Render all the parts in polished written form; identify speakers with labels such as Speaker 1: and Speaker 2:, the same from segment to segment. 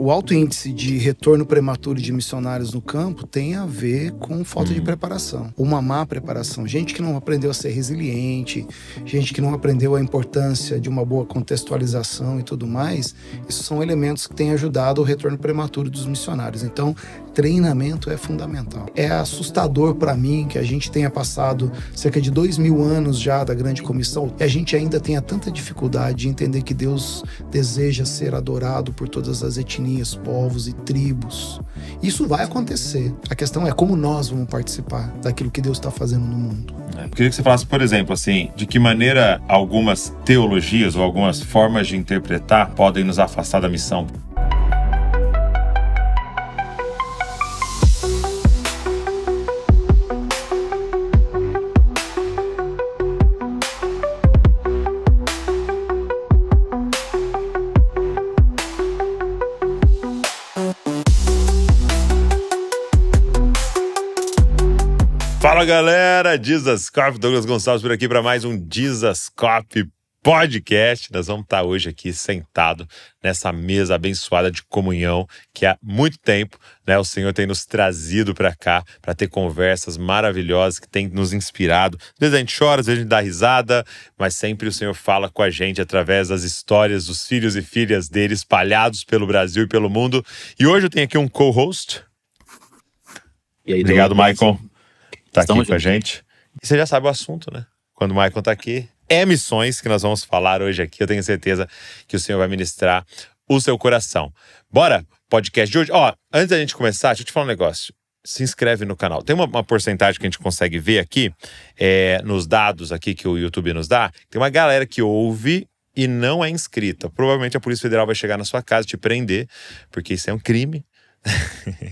Speaker 1: O alto índice de retorno prematuro de missionários no campo tem a ver com falta de preparação. Uma má preparação. Gente que não aprendeu a ser resiliente, gente que não aprendeu a importância de uma boa contextualização e tudo mais. Isso são elementos que têm ajudado o retorno prematuro dos missionários. Então, treinamento é fundamental. É assustador para mim que a gente tenha passado cerca de 2000 anos já da grande comissão e a gente ainda tenha tanta dificuldade de entender que Deus deseja ser adorado por todas as etnias, povos e tribos. Isso vai acontecer. A questão é como nós vamos participar daquilo que Deus está fazendo no mundo.
Speaker 2: Eu queria que você falasse, por exemplo, assim, de que maneira algumas teologias ou algumas formas de interpretar podem nos afastar da missão. Fala galera, Jesuscope, Douglas Gonçalves por aqui para mais um Jesuscope Podcast. Nós vamos estar hoje aqui sentado nessa mesa abençoada de comunhão que há muito tempo, né, o Senhor tem nos trazido para cá para ter conversas maravilhosas que tem nos inspirado. Às vezes a gente chora, às vezes a gente dá risada, mas sempre o Senhor fala com a gente através das histórias dos filhos e filhas dele espalhados pelo Brasil e pelo mundo. E hoje eu tenho aqui um co-host.
Speaker 3: E aí,
Speaker 2: obrigado, Maicon. Tá aqui
Speaker 3: Estamos
Speaker 2: com a gente. E você já sabe o assunto, né? Quando o Maicon tá aqui, é missões que nós vamos falar hoje aqui. Eu tenho certeza que o Senhor vai ministrar o seu coração. Bora, podcast de hoje. Ó, antes da gente começar, deixa eu te falar um negócio. Se inscreve no canal. Tem uma porcentagem que a gente consegue ver aqui, nos dados aqui que o YouTube nos dá. Tem uma galera que ouve e não é inscrita. Provavelmente a Polícia Federal vai chegar na sua casa e te prender, porque isso é um crime.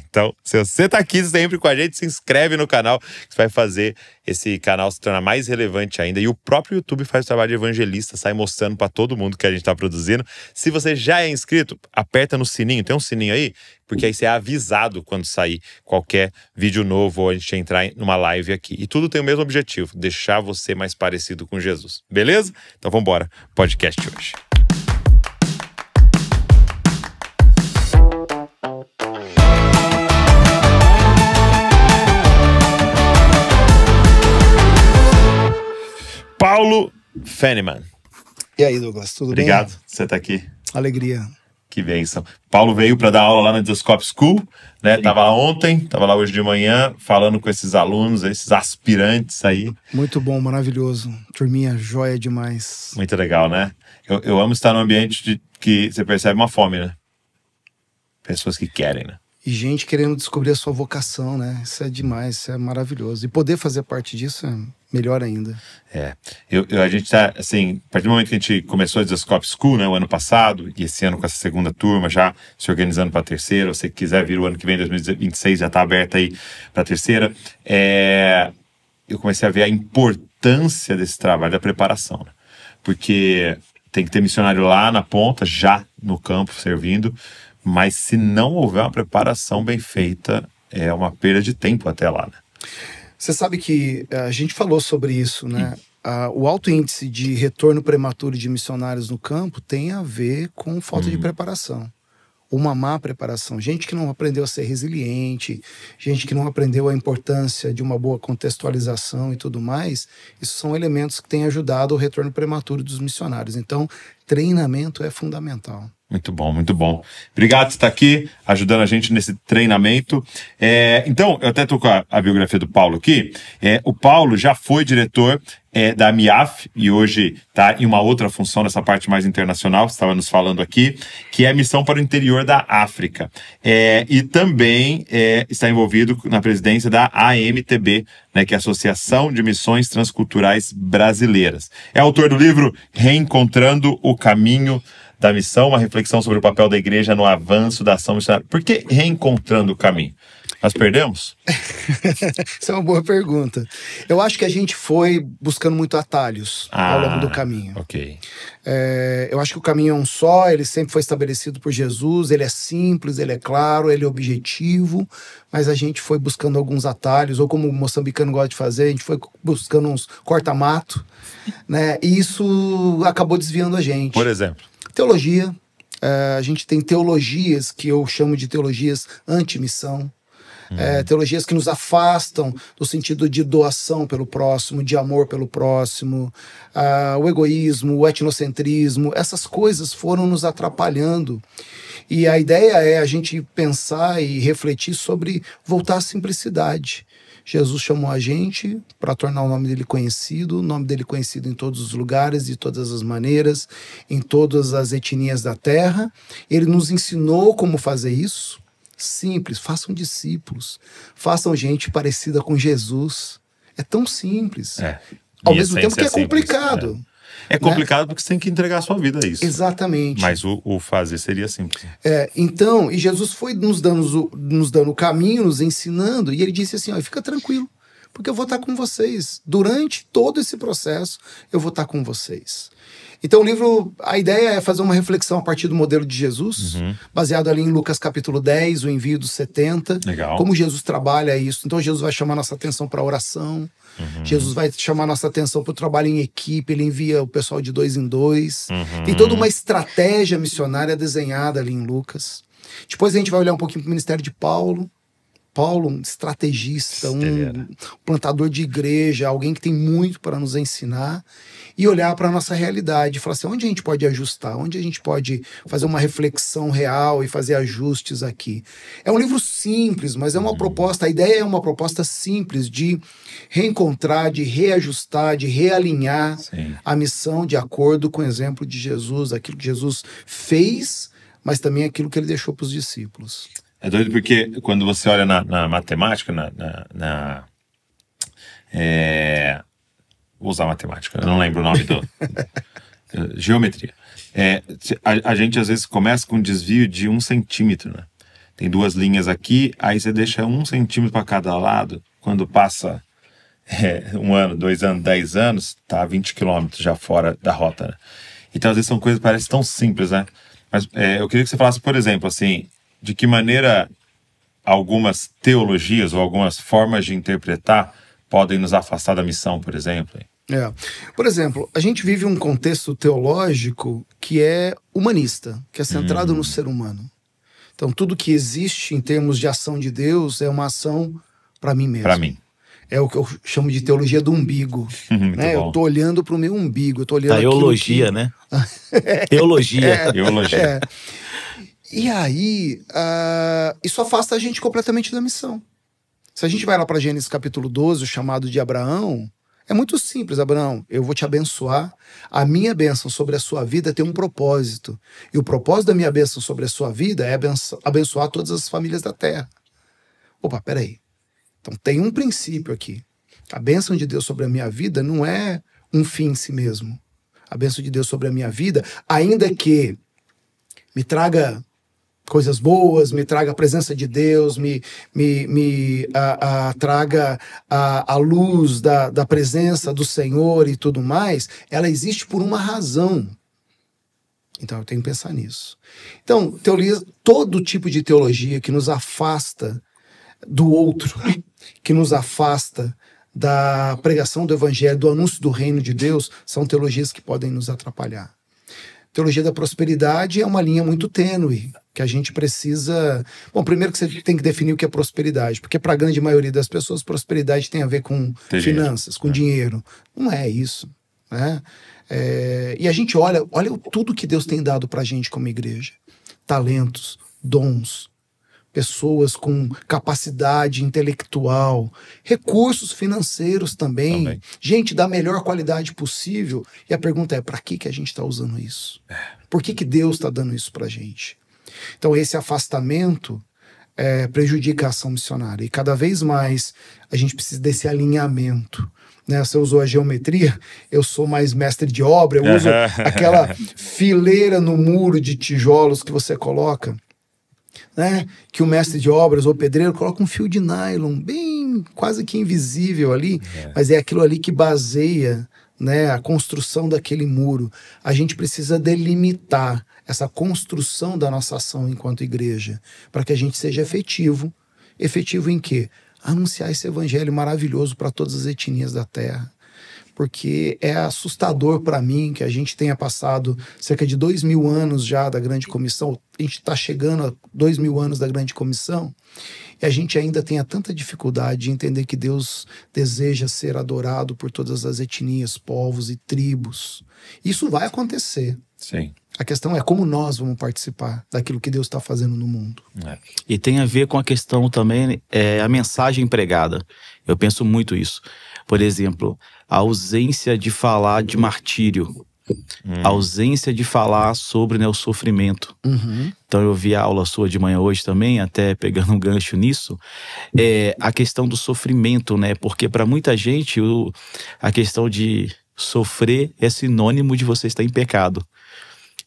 Speaker 2: Então, se você tá aqui sempre com a gente, se inscreve no canal, que você vai fazer esse canal se tornar mais relevante ainda. E o próprio YouTube faz o trabalho de evangelista, sai mostrando para todo mundo que a gente tá produzindo. Se você já é inscrito, aperta no sininho, tem um sininho aí, porque aí você é avisado quando sair qualquer vídeo novo ou a gente entrar numa live aqui. E tudo tem o mesmo objetivo, deixar você mais parecido com Jesus, beleza? Então vamos embora, podcast de hoje. Paulo Fenneman.
Speaker 1: E aí, Douglas, tudo bem?
Speaker 2: Obrigado, você tá aqui.
Speaker 1: Alegria.
Speaker 2: Que bênção. Paulo veio para dar aula lá na Jesuscope School, né? Tava lá ontem, tava lá hoje de manhã, falando com esses alunos, esses aspirantes aí.
Speaker 1: Muito bom, maravilhoso. Turminha joia demais.
Speaker 2: Muito legal, né? Eu amo estar num ambiente que você percebe uma fome, né? Pessoas que querem, né?
Speaker 1: E gente querendo descobrir a sua vocação, né? Isso é demais, isso é maravilhoso. E poder fazer parte disso é melhor ainda.
Speaker 2: A gente tá, assim, a partir do momento que a gente começou a Jesuscope School, né, o ano passado, e esse ano com essa segunda turma, já se organizando para a terceira, você que quiser vir o ano que vem, 2026, já está aberta aí para a terceira, eu comecei a ver a importância desse trabalho, da preparação, né? Porque tem que ter missionário lá na ponta, já no campo, servindo, mas se não houver uma preparação bem feita, é uma perda de tempo até lá, né?
Speaker 1: Você sabe que a gente falou sobre isso, né? O alto índice de retorno prematuro de missionários no campo tem a ver com falta de preparação. Uma má preparação. Gente que não aprendeu a ser resiliente, gente que não aprendeu a importância de uma boa contextualização e tudo mais. Isso são elementos que têm ajudado o retorno prematuro dos missionários. Então, treinamento é fundamental.
Speaker 2: Muito bom, muito bom. Obrigado por estar aqui, ajudando a gente nesse treinamento. Então, eu até estou com a biografia do Paulo aqui. O Paulo já foi diretor da MIAF e hoje está em uma outra função nessa parte mais internacional, que você estava nos falando aqui, que é a missão para o interior da África. E também está envolvido na presidência da AMTB, né, que é a Associação de Missões Transculturais Brasileiras. É autor do livro Reencontrando o Caminho da Missão, uma reflexão sobre o papel da igreja no avanço da ação missionária. Por que reencontrando o caminho? Nós perdemos?
Speaker 1: Isso é uma boa pergunta. Eu acho que a gente foi buscando muito atalhos ao longo do caminho.
Speaker 2: Ok.
Speaker 1: Eu acho que o caminho é um só, ele sempre foi estabelecido por Jesus, ele é simples, ele é claro, ele é objetivo, mas a gente foi buscando alguns atalhos, ou como o moçambicano gosta de fazer, a gente foi buscando uns corta-mato, né? E isso acabou desviando a gente.
Speaker 2: Por exemplo?
Speaker 1: Teologia, A gente tem teologias que eu chamo de teologias anti-missão. Teologias que nos afastam do sentido de doação pelo próximo, de amor pelo próximo, o egoísmo, o etnocentrismo, essas coisas foram nos atrapalhando. E a ideia é a gente pensar e refletir sobre voltar à simplicidade. Jesus chamou a gente para tornar o nome dele conhecido em todos os lugares, de todas as maneiras, em todas as etnias da terra. Ele nos ensinou como fazer isso. Simples, façam discípulos, façam gente parecida com Jesus. É tão simples. Ao mesmo tempo que é complicado.
Speaker 2: É complicado, né? Porque você tem que entregar a sua vida a isso.
Speaker 1: Exatamente.
Speaker 2: Mas o fazer seria simples.
Speaker 1: Então, e Jesus foi nos dando o caminho, nos ensinando, e ele disse assim, fica tranquilo, porque eu vou estar com vocês. Durante todo esse processo, eu vou estar com vocês. Então o livro, a ideia é fazer uma reflexão a partir do modelo de Jesus, baseado ali em Lucas capítulo 10, o envio dos 70.
Speaker 2: Legal.
Speaker 1: Como Jesus trabalha isso. Então Jesus vai chamar nossa atenção para a oração, Jesus vai chamar nossa atenção para o trabalho em equipe, ele envia o pessoal de 2 em 2. Tem toda uma estratégia missionária desenhada ali em Lucas. Depois a gente vai olhar um pouquinho para o ministério de Paulo. Paulo, um estrategista, um plantador de igreja, alguém que tem muito para nos ensinar, e olhar para a nossa realidade e falar assim, onde a gente pode ajustar, onde a gente pode fazer uma reflexão real e fazer ajustes aqui. É um livro simples, mas é uma proposta, a ideia é uma proposta simples de reencontrar, de reajustar, de realinhar a missão de acordo com o exemplo de Jesus, aquilo que Jesus fez, mas também aquilo que ele deixou para os discípulos.
Speaker 2: É doido porque quando você olha na matemática, vou usar matemática, eu não lembro o nome do... geometria. A gente às vezes começa com um desvio de 1 centímetro, né? Tem 2 linhas aqui, aí você deixa 1 centímetro para cada lado, quando passa 1 ano, 2 anos, 10 anos, tá 20 quilômetros já fora da rota, né? Então às vezes são coisas que parecem tão simples, né? Mas eu queria que você falasse, por exemplo, assim, de que maneira algumas teologias ou algumas formas de interpretar podem nos afastar da missão, por exemplo.
Speaker 1: Por exemplo, a gente vive um contexto teológico que é humanista, que é centrado no ser humano. Então, tudo que existe em termos de ação de Deus é uma ação para mim mesmo.
Speaker 2: Para mim.
Speaker 1: É o que eu chamo de teologia do umbigo. Né? Eu tô olhando para o meu umbigo, eu tô olhando
Speaker 3: teologia, né? Teologia.
Speaker 2: Teologia.
Speaker 1: E aí, isso afasta a gente completamente da missão. Se a gente vai lá para Gênesis capítulo 12, o chamado de Abraão, é muito simples. Abraão, eu vou te abençoar. A minha bênção sobre a sua vida tem um propósito. E o propósito da minha bênção sobre a sua vida é abençoar todas as famílias da terra. Opa, peraí. Então tem um princípio aqui. A bênção de Deus sobre a minha vida não é um fim em si mesmo. A bênção de Deus sobre a minha vida, ainda que me traga coisas boas, me traga a presença de Deus, me traga a luz da presença do Senhor e tudo mais, ela existe por uma razão. Então eu tenho que pensar nisso. Então, todo tipo de teologia que nos afasta do outro, que nos afasta da pregação do evangelho, do anúncio do reino de Deus, são teologias que podem nos atrapalhar. Teologia da prosperidade é uma linha muito tênue, que a gente precisa... Bom, primeiro que você tem que definir o que é prosperidade, porque para a grande maioria das pessoas, prosperidade tem a ver com finanças, com dinheiro. Não é isso, né? E a gente olha tudo que Deus tem dado para a gente como igreja. Talentos, dons, pessoas com capacidade intelectual, recursos financeiros também. Gente da melhor qualidade possível. E a pergunta é, para que a gente está usando isso? Por que Deus está dando isso para a gente? Então esse afastamento prejudica a ação missionária. E cada vez mais a gente precisa desse alinhamento. Né? Você usou a geometria, eu sou mais mestre de obra, eu uso aquela fileira no muro de tijolos que você coloca. Né? Que o mestre de obras ou pedreiro coloca um fio de nylon bem quase que invisível ali, mas é aquilo ali que baseia, né, a construção daquele muro. A gente precisa delimitar essa construção da nossa ação enquanto igreja, para que a gente seja efetivo. Efetivo em quê? Anunciar esse evangelho maravilhoso para todas as etnias da terra. porque é assustador para mim que a gente tenha passado cerca de 2000 anos já da Grande Comissão, a gente está chegando a 2000 anos da Grande Comissão, e a gente ainda tenha tanta dificuldade de entender que Deus deseja ser adorado por todas as etnias, povos e tribos. Isso vai acontecer.
Speaker 2: Sim.
Speaker 1: A questão é como nós vamos participar daquilo que Deus está fazendo no mundo.
Speaker 3: E tem a ver com a questão também, a mensagem pregada. Eu penso muito isso. Por exemplo, a ausência de falar de martírio. A ausência de falar sobre, né, o sofrimento. Então eu vi a aula sua de manhã hoje também, até pegando um gancho nisso, a questão do sofrimento, né? Porque para muita gente a questão de sofrer é sinônimo de você estar em pecado.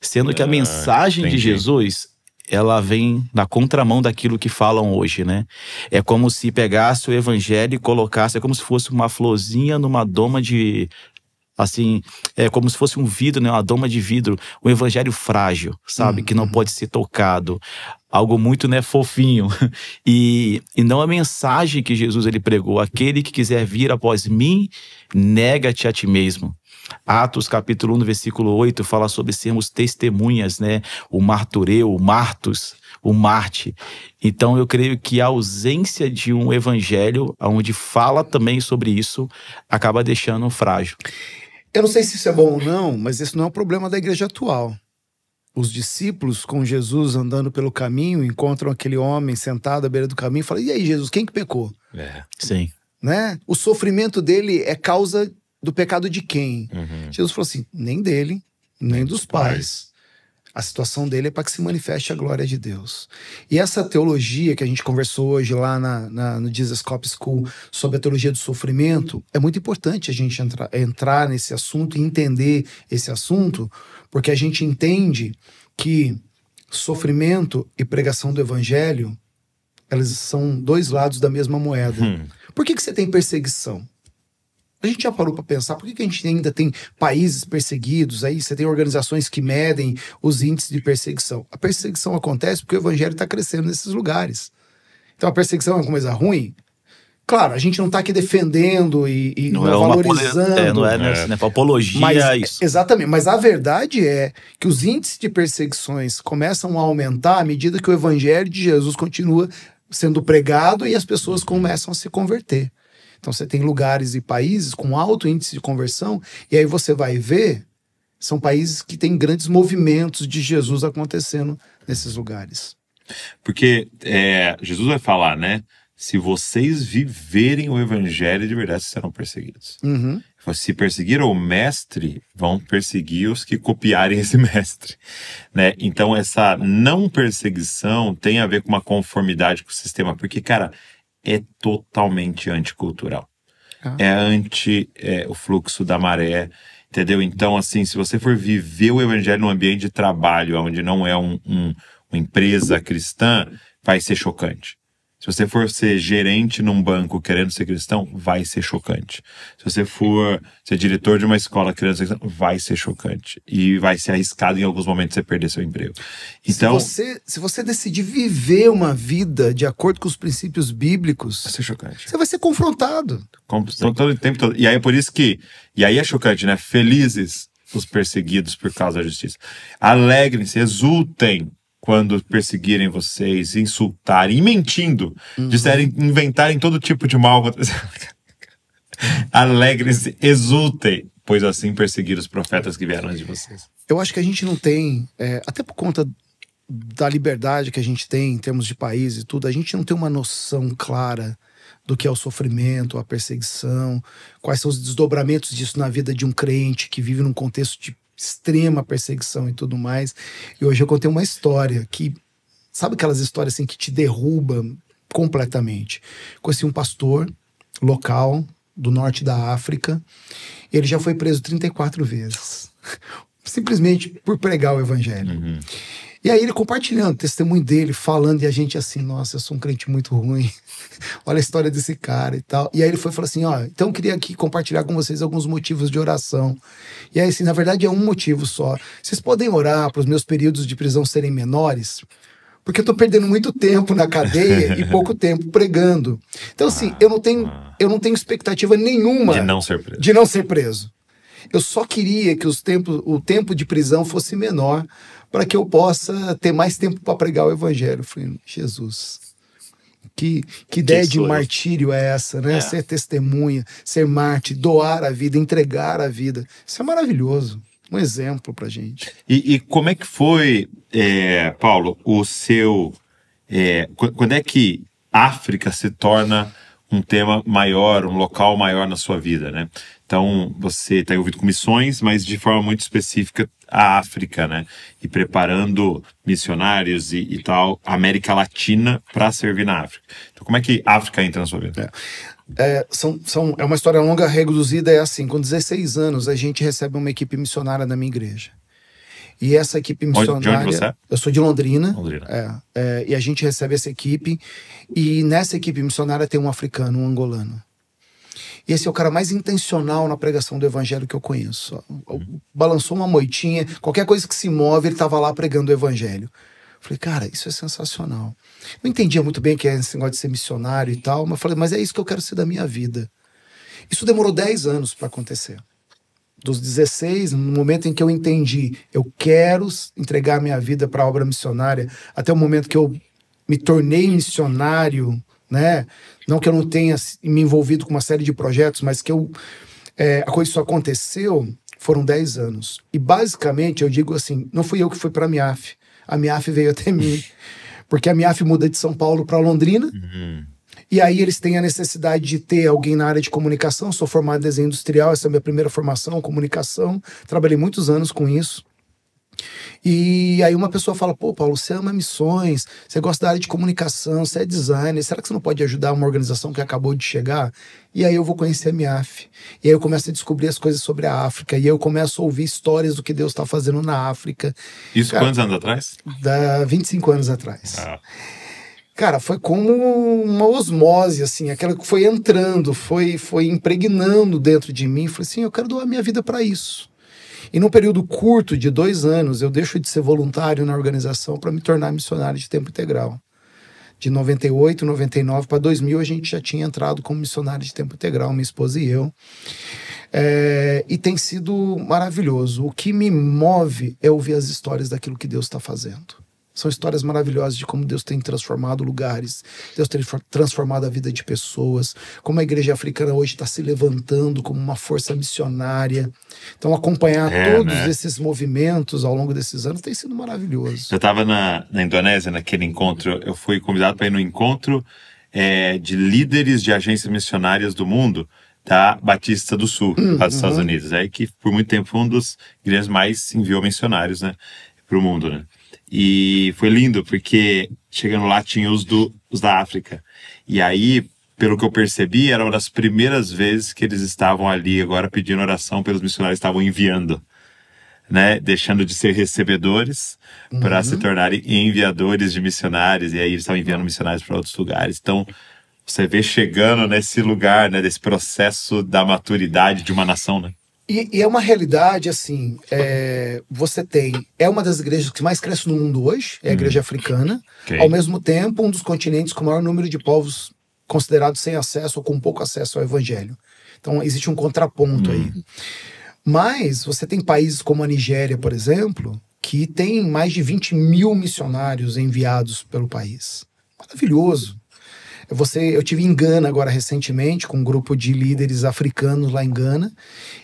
Speaker 3: Sendo que a mensagem de Jesus, ela vem na contramão daquilo que falam hoje, né? É como se pegasse o evangelho e colocasse, é como se fosse uma florzinha numa doma de... Assim, é como se fosse um vidro, né? Uma doma de vidro, um evangelho frágil, sabe? Que não pode ser tocado. Algo muito, né, fofinho. E não a mensagem que Jesus ele pregou. Aquele que quiser vir após mim, nega-te a ti mesmo. Atos capítulo 1, versículo 8, fala sobre sermos testemunhas, né? O martureu, o martus, o Marte. Então eu creio que a ausência de um evangelho, onde fala também sobre isso, acaba deixando frágil.
Speaker 1: Eu não sei se isso é bom ou não, mas esse não é um problema da igreja atual. Os discípulos com Jesus andando pelo caminho, encontram aquele homem sentado à beira do caminho e falam, e aí Jesus, quem que pecou?
Speaker 3: Sim.
Speaker 1: Né? O sofrimento dele é causa do pecado de quem? Jesus falou assim, nem dele, nem dos pais. A situação dele é para que se manifeste a glória de Deus. E essa teologia que a gente conversou hoje lá no Jesus Cop School sobre a teologia do sofrimento, é muito importante a gente entrar nesse assunto e entender esse assunto, porque a gente entende que sofrimento e pregação do evangelho, elas são dois lados da mesma moeda. Por que você tem perseguição? A gente já parou para pensar, por que a gente ainda tem países perseguidos? Aí você tem organizações que medem os índices de perseguição. A perseguição acontece porque o evangelho está crescendo nesses lugares. Então a perseguição é uma coisa ruim? Claro, a gente não está aqui defendendo e não valorizando.
Speaker 3: Não é apologia isso.
Speaker 1: Exatamente, mas a verdade é que os índices de perseguições começam a aumentar à medida que o evangelho de Jesus continua sendo pregado e as pessoas começam a se converter. Então você tem lugares e países com alto índice de conversão, e aí você vai ver, são países que têm grandes movimentos de Jesus acontecendo nesses lugares.
Speaker 2: Porque Jesus vai falar, né? Se vocês viverem o evangelho de verdade, serão perseguidos. Se perseguiram o mestre, vão perseguir os que copiarem esse mestre, né? Então essa não perseguição tem a ver com uma conformidade com o sistema, porque, cara, é totalmente anticultural. É anti o fluxo da maré, entendeu? Então, assim, se você for viver o evangelho num ambiente de trabalho, onde não é uma empresa cristã, vai ser chocante. Se você for ser gerente num banco querendo ser cristão, vai ser chocante. Se você for ser diretor de uma escola querendo ser cristão, vai ser chocante. E vai ser arriscado em alguns momentos você perder seu emprego. Então,
Speaker 1: se você decidir viver uma vida de acordo com os princípios bíblicos,
Speaker 2: vai ser chocante.
Speaker 1: Você vai ser confrontado.
Speaker 2: Todo o tempo todo. E aí é por isso que... E aí é chocante, né? Felizes os perseguidos por causa da justiça. Alegrem-se, exultem quando perseguirem vocês, insultarem, e mentindo, inventarem todo tipo de mal. Alegrem-se, exultem, pois assim perseguiram os profetas que vieram antes de vocês.
Speaker 1: Eu acho que a gente não tem, até por conta da liberdade que a gente tem em termos de país e tudo, a gente não tem uma noção clara do que é o sofrimento, a perseguição, quais são os desdobramentos disso na vida de um crente que vive num contexto de extrema perseguição e tudo mais. E hoje eu contei uma história que, sabe aquelas histórias assim que te derruba completamente? Conheci um pastor local do norte da África, ele já foi preso 34 vezes, simplesmente por pregar o evangelho. E aí ele compartilhando o testemunho dele, falando, e a gente assim, nossa, eu sou um crente muito ruim, olha a história desse cara e tal. E aí ele foi e falou assim, então eu queria aqui compartilhar com vocês alguns motivos de oração. E aí assim, na verdade é um motivo só. Vocês podem orar para os meus períodos de prisão serem menores? Porque eu tô perdendo muito tempo na cadeia e pouco tempo pregando. Então, assim, eu não tenho expectativa nenhuma
Speaker 2: de não ser
Speaker 1: preso. Eu só queria que o tempo de prisão fosse menor para que eu possa ter mais tempo para pregar o evangelho. Eu falei, Jesus, que ideia de martírio é essa, né? Ser testemunha, ser mártir, doar a vida, entregar a vida. Isso é maravilhoso. Um exemplo pra gente.
Speaker 2: E como é que foi, Paulo, o seu... quando é que África se torna um tema maior, um local maior na sua vida, né? Então, você está envolvido com missões, mas de forma muito específica a África, né? E preparando missionários e tal, América Latina para servir na África. Então, como é que a África entra na sua vida?
Speaker 1: É uma história longa, reduzida, é assim, com 16 anos a gente recebe uma equipe missionária da minha igreja. E essa equipe missionária...
Speaker 2: De onde você é?
Speaker 1: Eu sou de Londrina.
Speaker 2: Londrina.
Speaker 1: E a gente recebe essa equipe, e nessa equipe missionária tem um africano, um angolano. E esse é o cara mais intencional na pregação do evangelho que eu conheço. Balançou uma moitinha, qualquer coisa que se move, ele estava lá pregando o evangelho. Falei, cara, isso é sensacional. Não entendia muito bem o que é esse negócio de ser missionário e tal, mas falei, mas é isso que eu quero ser da minha vida. Isso demorou 10 anos para acontecer. Dos 16, no momento em que eu entendi, eu quero entregar minha vida para a obra missionária, até o momento que eu me tornei missionário, né? Não que eu não tenha me envolvido com uma série de projetos, mas que a coisa só aconteceu, foram 10 anos. E basicamente, eu digo assim, não fui eu que fui para a MIAF. A MIAF veio até mim. Porque a MIAF muda de São Paulo para Londrina. E aí eles têm a necessidade de ter alguém na área de comunicação. Sou formado em desenho industrial, essa é a minha primeira formação, comunicação. Trabalhei muitos anos com isso. E aí uma pessoa fala, pô, Paulo, você ama missões, você gosta da área de comunicação, você é designer, será que você não pode ajudar uma organização que acabou de chegar? E aí eu vou conhecer a MIAF. E aí eu começo a descobrir as coisas sobre a África. E aí eu começo a ouvir histórias do que Deus está fazendo na África.
Speaker 2: Isso, cara, quantos anos atrás?
Speaker 1: 25 anos atrás. Cara, foi como uma osmose, assim, aquela que foi entrando, foi impregnando dentro de mim. Falei assim, eu quero doar minha vida para isso. E num período curto de 2 anos, eu deixo de ser voluntário na organização para me tornar missionário de tempo integral. De 98, 99 para 2000, a gente já tinha entrado como missionário de tempo integral, minha esposa e eu. E tem sido maravilhoso. O que me move é ouvir as histórias daquilo que Deus está fazendo. São histórias maravilhosas de como Deus tem transformado lugares, Deus tem transformado a vida de pessoas, como a igreja africana hoje está se levantando como uma força missionária. Então acompanhar todos esses movimentos ao longo desses anos tem sido maravilhoso.
Speaker 2: Eu estava na Indonésia, naquele encontro, eu fui convidado para ir no encontro de líderes de agências missionárias do mundo, da Batista do Sul, lá dos Estados Unidos, que por muito tempo foi um dos igrejas mais enviou missionários, né, para o mundo, né? E foi lindo, porque chegando lá tinha os da África. E aí, pelo que eu percebi, era uma das primeiras vezes que eles estavam ali agora pedindo oração pelos missionários que estavam enviando, né? Deixando de ser recebedores para se tornarem enviadores de missionários. E aí eles estavam enviando missionários para outros lugares. Então, você vê chegando nesse lugar, né? Desse processo da maturidade de uma nação, né?
Speaker 1: E é uma realidade, assim, é uma das igrejas que mais cresce no mundo hoje, é a igreja africana. Ao mesmo tempo, um dos continentes com o maior número de povos considerados sem acesso ou com pouco acesso ao evangelho. Então, existe um contraponto aí. Mas você tem países como a Nigéria, por exemplo, que tem mais de 20 mil missionários enviados pelo país. Maravilhoso. Eu tive em Gana agora recentemente com um grupo de líderes africanos lá em Gana,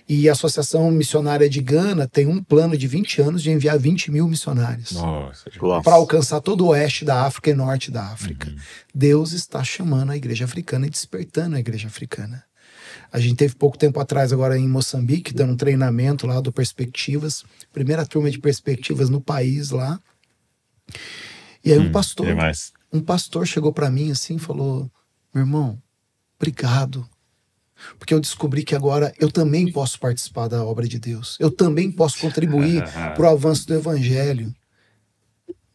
Speaker 1: e a Associação Missionária de Gana tem um plano de 20 anos de enviar 20 mil missionários para alcançar todo o oeste da África e norte da África. Deus está chamando a igreja africana e despertando a igreja africana. A gente teve pouco tempo atrás agora em Moçambique, dando um treinamento lá do Perspectivas, primeira turma de Perspectivas no país lá. E aí um pastor chegou para mim assim e falou, meu irmão, obrigado, porque eu descobri que agora eu também posso participar da obra de Deus, eu também posso contribuir para o avanço do evangelho.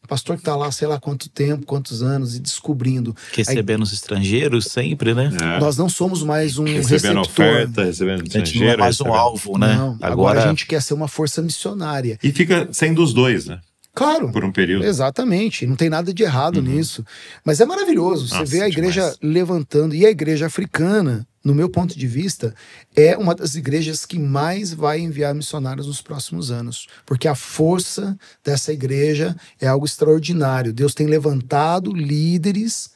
Speaker 1: O pastor que está lá, sei lá quanto tempo, quantos anos, e descobrindo.
Speaker 3: Recebendo os estrangeiros sempre, né?
Speaker 1: Nós não somos mais um
Speaker 2: recebendo
Speaker 1: receptor.
Speaker 2: Oferta, recebendo estrangeiro.
Speaker 3: A gente não é mais um alvo, né?
Speaker 1: Não, agora a gente quer ser uma força missionária.
Speaker 2: E fica sendo os dois, né?
Speaker 1: Claro.
Speaker 2: Por um período.
Speaker 1: Exatamente. Não tem nada de errado nisso. Mas é maravilhoso. Você vê a igreja levantando. E a igreja africana, no meu ponto de vista, é uma das igrejas que mais vai enviar missionários nos próximos anos. Porque a força dessa igreja é algo extraordinário. Deus tem levantado líderes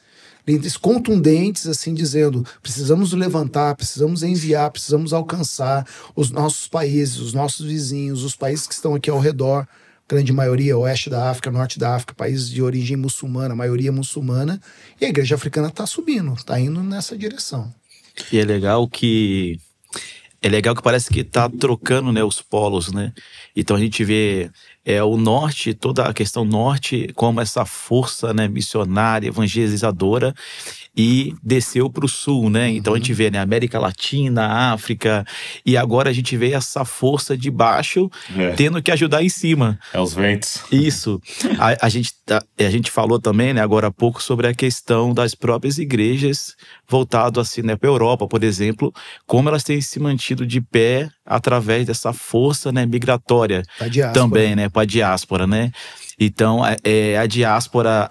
Speaker 1: contundentes, assim, dizendo: precisamos levantar, precisamos enviar, precisamos alcançar os nossos países, os nossos vizinhos, os países que estão aqui ao redor. Grande maioria, oeste da África, norte da África, países de origem muçulmana, maioria muçulmana, e a igreja africana está subindo, está indo nessa direção.
Speaker 3: E é legal que parece que está trocando, né, os polos, né? Então a gente vê o norte, toda a questão norte, como essa força, né, missionária, evangelizadora, e desceu para o sul, né? Então a gente vê, né, América Latina, África, e agora a gente vê essa força de baixo tendo que ajudar em cima.
Speaker 2: É os ventos.
Speaker 3: Isso. A gente falou também, né, agora há pouco, sobre a questão das próprias igrejas voltado assim, né, para a Europa, por exemplo, como elas têm se mantido de pé através dessa força, né, migratória também, né, para a diáspora, né? Então, a diáspora,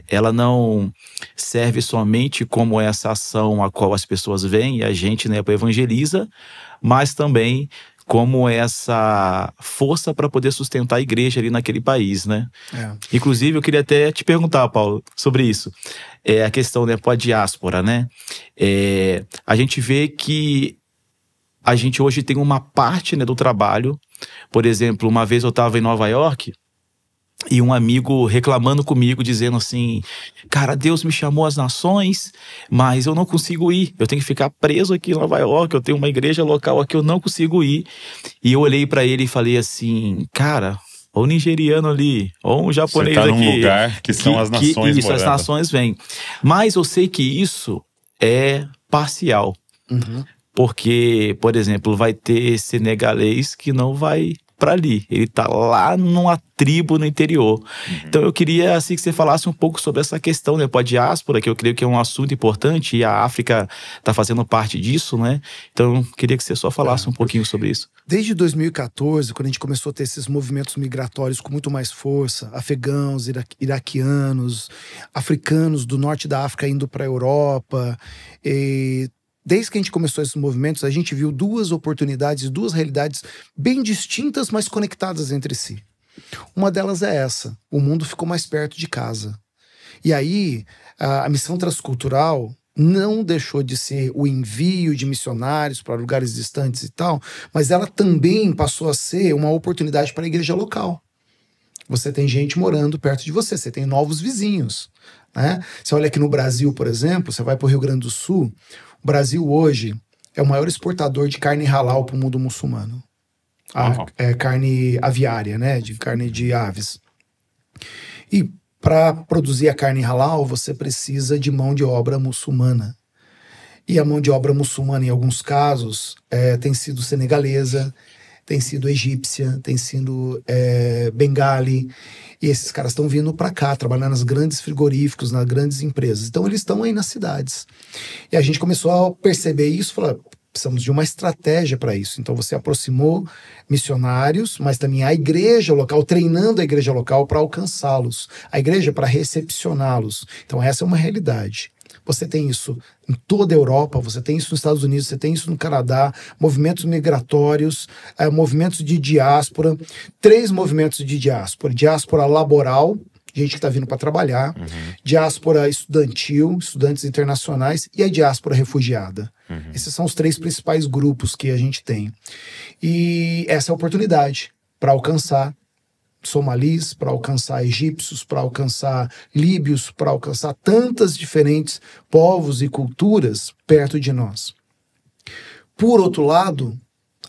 Speaker 3: ela não serve somente como essa ação a qual as pessoas vêm e a gente, né, evangeliza, mas também como essa força para poder sustentar a igreja ali naquele país, né? Inclusive, eu queria até te perguntar, Paulo, sobre isso. A questão, né, com a diáspora, né? A gente vê que a gente hoje tem uma parte, né, do trabalho. Por exemplo, uma vez eu estava em Nova York e um amigo reclamando comigo, dizendo assim: cara, Deus me chamou às nações, mas eu não consigo ir. Eu tenho que ficar preso aqui em Nova York, eu tenho uma igreja local aqui, eu não consigo ir. E eu olhei para ele e falei assim: cara, ou um nigeriano ali, ou um japonês aqui. Você tá num
Speaker 2: lugar que são as nações
Speaker 3: isso, as nações vêm. Mas eu sei que isso é parcial. Porque, por exemplo, vai ter senegalês que não vai para ali. Ele tá lá numa tribo no interior. Então eu queria assim que você falasse um pouco sobre essa questão, né, a diáspora, que eu creio que é um assunto importante e a África tá fazendo parte disso, né? Então eu queria que você só falasse um pouquinho sobre isso.
Speaker 1: Desde 2014, quando a gente começou a ter esses movimentos migratórios com muito mais força, afegãos, iraquianos, africanos do norte da África indo para a Europa, desde que a gente começou esses movimentos, a gente viu duas oportunidades, duas realidades bem distintas, mas conectadas entre si. Uma delas é essa: o mundo ficou mais perto de casa. E aí, a missão transcultural não deixou de ser o envio de missionários para lugares distantes e tal, mas ela também passou a ser uma oportunidade para a igreja local. Você tem gente morando perto de você, você tem novos vizinhos, né? Você olha aqui no Brasil, por exemplo, você vai para o Rio Grande do Sul. O Brasil hoje é o maior exportador de carne halal para o mundo muçulmano. Carne aviária, né? De carne de aves. E para produzir a carne halal, você precisa de mão de obra muçulmana. E a mão de obra muçulmana, em alguns casos, tem sido senegalesa, tem sido egípcia, tem sido bengali. E esses caras estão vindo para cá, trabalhar nas grandes frigoríficos, nas grandes empresas. Então eles estão aí nas cidades. E a gente começou a perceber isso, falar: precisamos de uma estratégia para isso. Então você aproximou missionários, mas também a igreja local, treinando a igreja local para alcançá-los. A igreja para recepcioná-los. Então essa é uma realidade. Você tem isso em toda a Europa, você tem isso nos Estados Unidos, você tem isso no Canadá, movimentos migratórios, movimentos de diáspora, 3 movimentos de diáspora: diáspora laboral, gente que está vindo para trabalhar, diáspora estudantil, estudantes internacionais, e a diáspora refugiada. Esses são os 3 principais grupos que a gente tem. E essa é a oportunidade para alcançar somalis, para alcançar egípcios, para alcançar líbios, para alcançar tantas diferentes povos e culturas perto de nós. Por outro lado,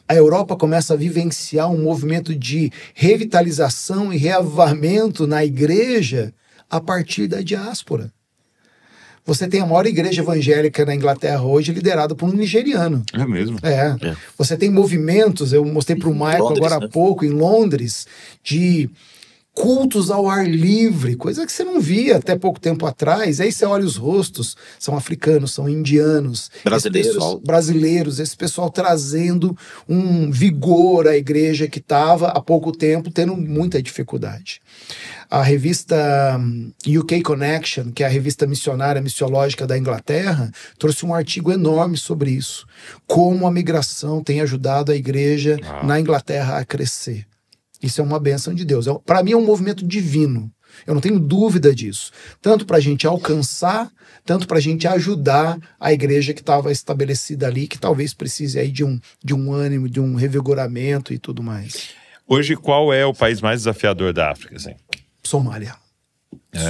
Speaker 1: a Europa começa a vivenciar um movimento de revitalização e reavivamento na igreja a partir da diáspora. Você tem a maior igreja evangélica na Inglaterra hoje, liderada por um nigeriano.
Speaker 2: É mesmo?
Speaker 1: Você tem movimentos, eu mostrei para o Michael agora há pouco, em Londres, de cultos ao ar livre, coisa que você não via até pouco tempo atrás. Aí você olha os rostos, são africanos, são indianos, brasileiros, esse pessoal trazendo um vigor à igreja que estava há pouco tempo tendo muita dificuldade. A revista UK Connection, que é a revista missionária, missiológica da Inglaterra, trouxe um artigo enorme sobre isso. Como a migração tem ajudado a igreja na Inglaterra a crescer. Isso é uma bênção de Deus. Para mim é um movimento divino. Eu não tenho dúvida disso. Tanto para a gente alcançar, tanto para a gente ajudar a igreja que estava estabelecida ali, que talvez precise aí de um ânimo, de um revigoramento e tudo mais.
Speaker 2: Hoje, qual é o país mais desafiador da África? Assim?
Speaker 1: Somália.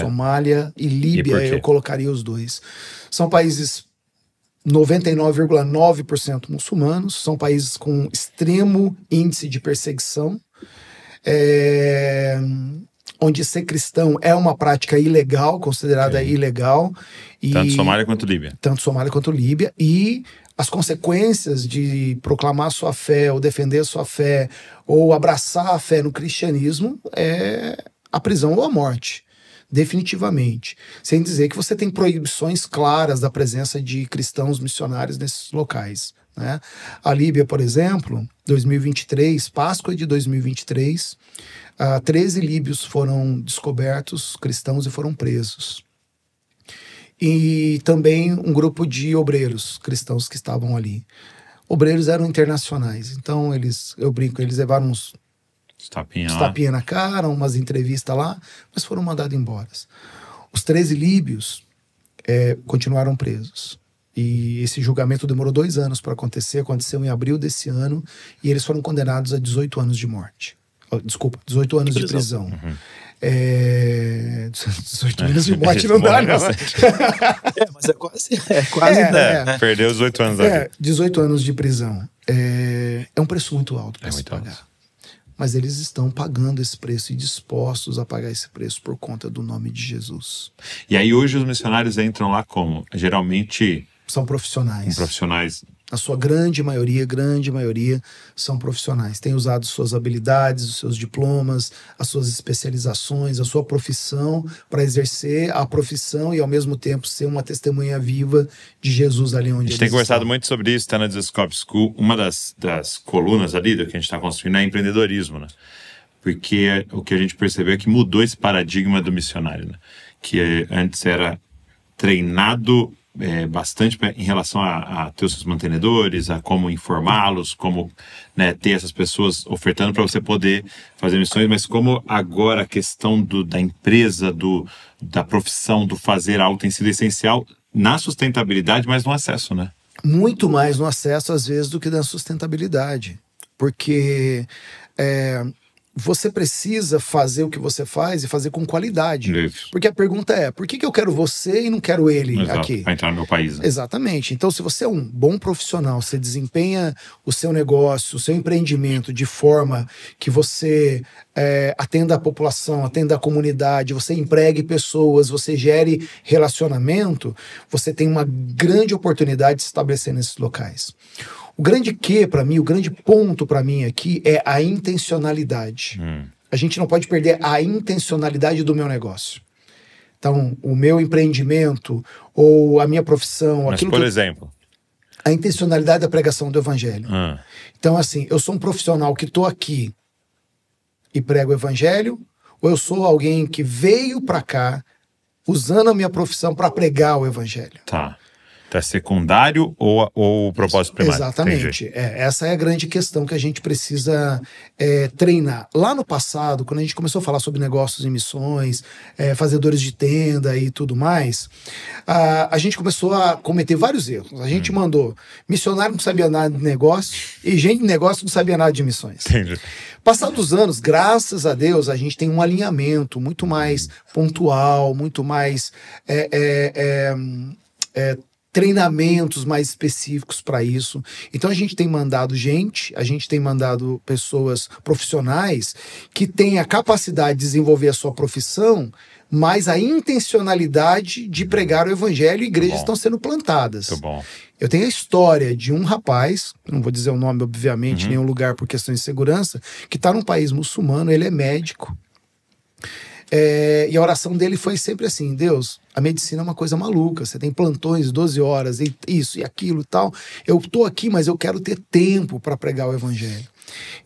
Speaker 1: Somália e Líbia, eu colocaria os dois. São países 99,9% muçulmanos, são países com extremo índice de perseguição, onde ser cristão é uma prática ilegal, considerada ilegal.
Speaker 2: Tanto Somália quanto Líbia.
Speaker 1: Tanto Somália quanto Líbia. E as consequências de proclamar sua fé, ou defender sua fé, ou abraçar a fé no cristianismo é a prisão ou a morte. Definitivamente. Sem dizer que você tem proibições claras da presença de cristãos missionários nesses locais, né? A Líbia, por exemplo, 2023, Páscoa de 2023, 13 líbios foram descobertos cristãos e foram presos. E também um grupo de obreiros cristãos que estavam ali. Obreiros eram internacionais, então eu brinco, eles levaram uns tapinha na cara, umas entrevistas lá, mas foram mandados embora. Os 13 líbios continuaram presos. E esse julgamento demorou 2 anos para acontecer, aconteceu em abril desse ano, e eles foram condenados a 18 anos de morte. Desculpa, 18 anos de prisão. 18 anos de morte não dá, não.
Speaker 3: Mas é quase.
Speaker 2: Perdeu os 8 anos da vida.
Speaker 1: 18 anos de prisão. É um preço muito alto para se pagar. Alto. Mas eles estão pagando esse preço e dispostos a pagar esse preço por conta do nome de Jesus.
Speaker 2: E aí hoje os missionários entram lá como? Geralmente...
Speaker 1: São profissionais.
Speaker 2: Profissionais.
Speaker 1: A sua grande maioria, são profissionais. Têm usado suas habilidades, os seus diplomas, as suas especializações, a sua profissão para exercer a profissão e ao mesmo tempo ser uma testemunha viva de Jesus ali onde eles estão.
Speaker 2: A gente tem conversado muito sobre isso, está na Discovery School. Uma das colunas ali do que a gente está construindo é empreendedorismo, né? Porque o que a gente percebeu é que mudou esse paradigma do missionário, né? Que antes era treinado bastante em relação a ter os seus mantenedores, a como informá-los, como, né, ter essas pessoas ofertando para você poder fazer missões, mas como agora a questão da empresa, da profissão, do fazer algo tem sido essencial na sustentabilidade, mas no acesso, né?
Speaker 1: Muito mais no acesso, às vezes, do que na sustentabilidade. Porque você precisa fazer o que você faz e fazer com qualidade.
Speaker 2: Isso.
Speaker 1: Porque a pergunta é, por que eu quero você e não quero ele aqui?
Speaker 2: Para entrar no meu país. Né?
Speaker 1: Exatamente. Então, se você é um bom profissional, você desempenha o seu negócio, o seu empreendimento de forma que você atenda a população, atenda a comunidade, você empregue pessoas, você gere relacionamento, você tem uma grande oportunidade de se estabelecer nesses locais. O grande para mim, o grande ponto para mim aqui é a intencionalidade. A gente não pode perder a intencionalidade do meu negócio. Então, o meu empreendimento ou a minha profissão...
Speaker 2: Mas, por exemplo?
Speaker 1: A intencionalidade da pregação do evangelho. Então, assim, eu sou um profissional que estou aqui e prego o evangelho, ou eu sou alguém que veio para cá usando a minha profissão para pregar o evangelho.
Speaker 2: Tá. É secundário ou o propósito primário?
Speaker 1: Exatamente. Essa é a grande questão que a gente precisa treinar. Lá no passado, quando a gente começou a falar sobre negócios e missões, fazedores de tenda e tudo mais, a gente começou a cometer vários erros. A gente mandou missionário que não sabia nada de negócio e gente de negócio que não sabia nada de missões.
Speaker 2: Entendi.
Speaker 1: Passados os anos, graças a Deus, a gente tem um alinhamento muito mais pontual, muito mais... treinamentos mais específicos para isso. Então a gente tem mandado pessoas profissionais que têm a capacidade de desenvolver a sua profissão, mas a intencionalidade de pregar o evangelho e igrejas estão sendo plantadas.
Speaker 2: Muito bom.
Speaker 1: Eu tenho a história de um rapaz, não vou dizer o nome, obviamente, em nenhum lugar por questões de segurança, que está num país muçulmano, ele é médico. E a oração dele foi sempre assim: Deus, a medicina é uma coisa maluca, você tem plantões 12 horas, e isso e aquilo e tal. Eu tô aqui, mas eu quero ter tempo para pregar o evangelho.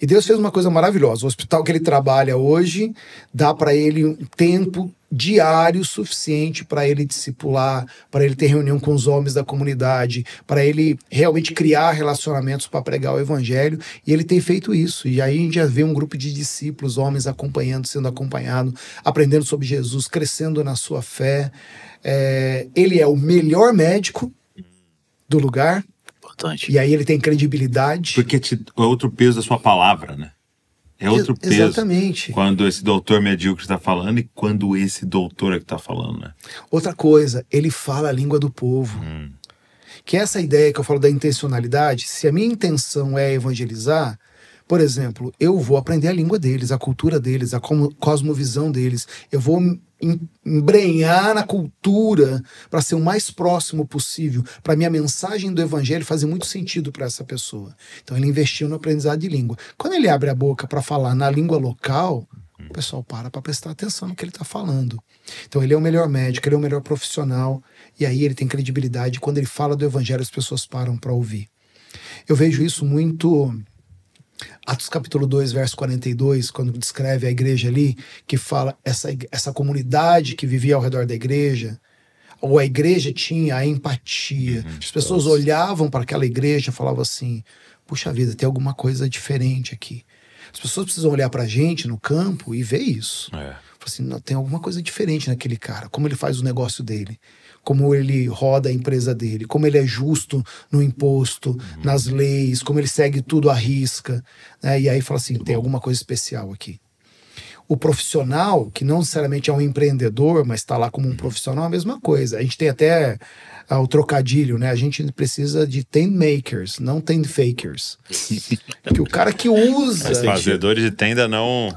Speaker 1: E Deus fez uma coisa maravilhosa. O hospital que ele trabalha hoje dá para ele um tempo diário suficiente para ele discipular, para ele ter reunião com os homens da comunidade, para ele realmente criar relacionamentos para pregar o evangelho, e ele tem feito isso. E aí a gente já vê um grupo de discípulos, homens acompanhando, sendo acompanhado, aprendendo sobre Jesus, crescendo na sua fé. Ele é o melhor médico do lugar.
Speaker 3: Importante.
Speaker 1: E aí ele tem credibilidade.
Speaker 2: Porque é outro peso da sua palavra, né? É outro peso.
Speaker 1: Exatamente.
Speaker 2: Quando esse doutor medíocre está falando e quando esse doutor é que está falando, né?
Speaker 1: Outra coisa, ele fala a língua do povo. Que é essa ideia que eu falo da intencionalidade. Se a minha intenção é evangelizar, por exemplo, eu vou aprender a língua deles, a cultura deles, a cosmovisão deles. Eu vou embrenhar na cultura para ser o mais próximo possível, para minha mensagem do evangelho fazer muito sentido para essa pessoa. Então ele investiu no aprendizado de língua. Quando ele abre a boca para falar na língua local, o pessoal para prestar atenção no que ele está falando. Então ele é o melhor médico, ele é o melhor profissional, e aí ele tem credibilidade. Quando ele fala do evangelho, as pessoas param para ouvir. Eu vejo isso muito... Atos capítulo 2, verso 42, quando descreve a igreja ali, que fala essa comunidade que vivia ao redor da igreja, ou a igreja tinha a empatia. As pessoas olhavam para aquela igreja e falavam assim: puxa vida, tem alguma coisa diferente aqui. As pessoas precisam olhar para a gente no campo e ver isso. Assim, não, tem alguma coisa diferente naquele cara, como ele faz o negócio dele, como ele roda a empresa dele, como ele é justo no imposto, nas leis, como ele segue tudo à risca, né? E aí fala assim, tem alguma coisa especial aqui. O profissional, que não necessariamente é um empreendedor, mas está lá como um profissional, é a mesma coisa. A gente tem até o trocadilho, né? A gente precisa de tent makers, não tent fakers. Que o cara que usa...
Speaker 2: Os fazedores de tenda não...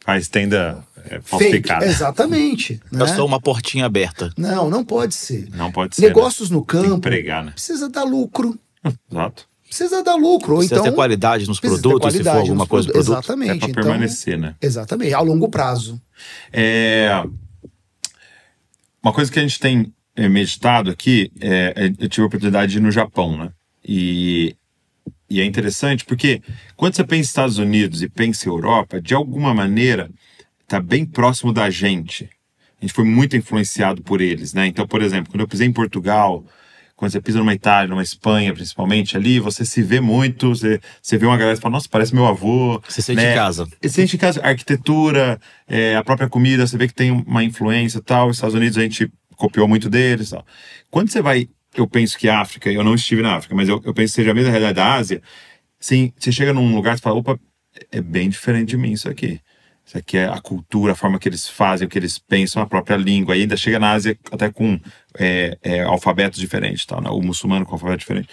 Speaker 2: Faz tenda falsificada.
Speaker 1: Exatamente.
Speaker 3: É só uma portinha aberta.
Speaker 1: Não pode ser.
Speaker 2: Não pode ser.
Speaker 1: Negócios no campo,
Speaker 2: tem que pregar, né?
Speaker 1: Precisa dar lucro.
Speaker 2: Exato.
Speaker 1: Precisa dar lucro.
Speaker 3: Precisa ter qualidade nos produtos, se for alguma coisa do produto.
Speaker 1: Exatamente.
Speaker 2: É para permanecer, né?
Speaker 1: Exatamente, a longo prazo.
Speaker 2: Uma coisa que a gente tem meditado aqui, eu tive a oportunidade de ir no Japão, né? E é interessante porque quando você pensa em Estados Unidos e pensa em Europa, de alguma maneira está bem próximo da gente. A gente foi muito influenciado por eles, né? Então, por exemplo, quando eu pisei em Portugal, quando você pisa numa Itália, numa Espanha, principalmente ali, você se vê muito, você vê uma galera e fala, nossa, parece meu avô.
Speaker 3: Você sente em casa.
Speaker 2: Você sente em casa. A arquitetura, a própria comida, você vê que tem uma influência e tal. Os Estados Unidos a gente copiou muito deles e tal. Quando você vai... Eu penso que a África, eu não estive na África, mas eu penso que seja a mesma realidade da Ásia. Sim, você chega num lugar e fala, opa, é bem diferente de mim isso aqui. Isso aqui é a cultura, a forma que eles fazem, o que eles pensam, a própria língua. E ainda chega na Ásia até com alfabetos diferentes, tá? O muçulmano com alfabeto diferente.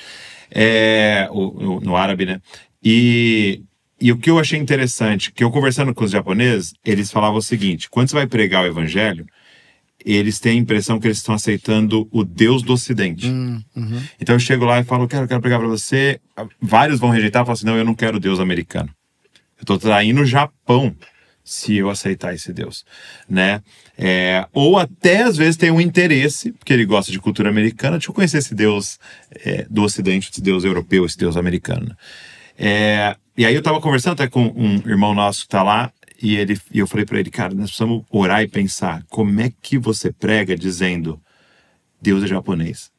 Speaker 2: No árabe, né? E o que eu achei interessante, que eu conversando com os japoneses, eles falavam o seguinte, quando você vai pregar o evangelho, eles têm a impressão que eles estão aceitando o Deus do Ocidente. Então eu chego lá e falo, quero pregar para você. Vários vão rejeitar e falam assim, não, eu não quero o Deus americano. Eu estou traindo o Japão se eu aceitar esse Deus, né? Ou até às vezes tem um interesse, porque ele gosta de cultura americana, deixa eu conhecer esse Deus do Ocidente, esse Deus europeu, esse Deus americano. E aí eu estava conversando até com um irmão nosso que está lá, e eu falei para ele, cara, nós precisamos orar e pensar, como é que você prega dizendo Deus é japonês?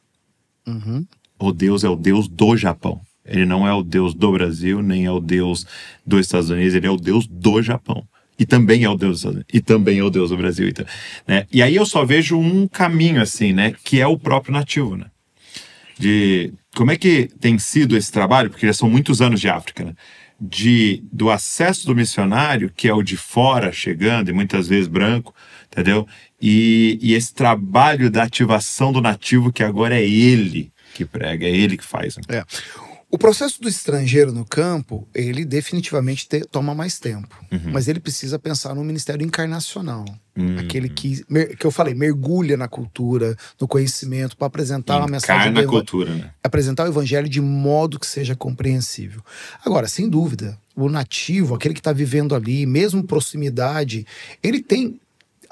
Speaker 2: O Deus é o Deus do Japão. Ele não é o Deus do Brasil, nem é o Deus dos Estados Unidos, ele é o Deus do Japão. E também é o Deus dos Estados Unidos, e também é o Deus do Brasil. Né? E aí eu só vejo um caminho assim, né? Que é o próprio nativo, né? De como é que tem sido esse trabalho, porque já são muitos anos de África, né? Do acesso do missionário, que é o de fora chegando, e muitas vezes branco, entendeu? E esse trabalho da ativação do nativo, que agora é ele que prega, é ele que faz. Né?
Speaker 1: O processo do estrangeiro no campo, ele definitivamente toma mais tempo. Mas ele precisa pensar no ministério encarnacional. Aquele que eu falei, mergulha na cultura, no conhecimento, para apresentar uma mensagem.
Speaker 2: Na cultura, né?
Speaker 1: Apresentar o evangelho de modo que seja compreensível. Agora, sem dúvida, o nativo, aquele que está vivendo ali, mesmo proximidade, ele tem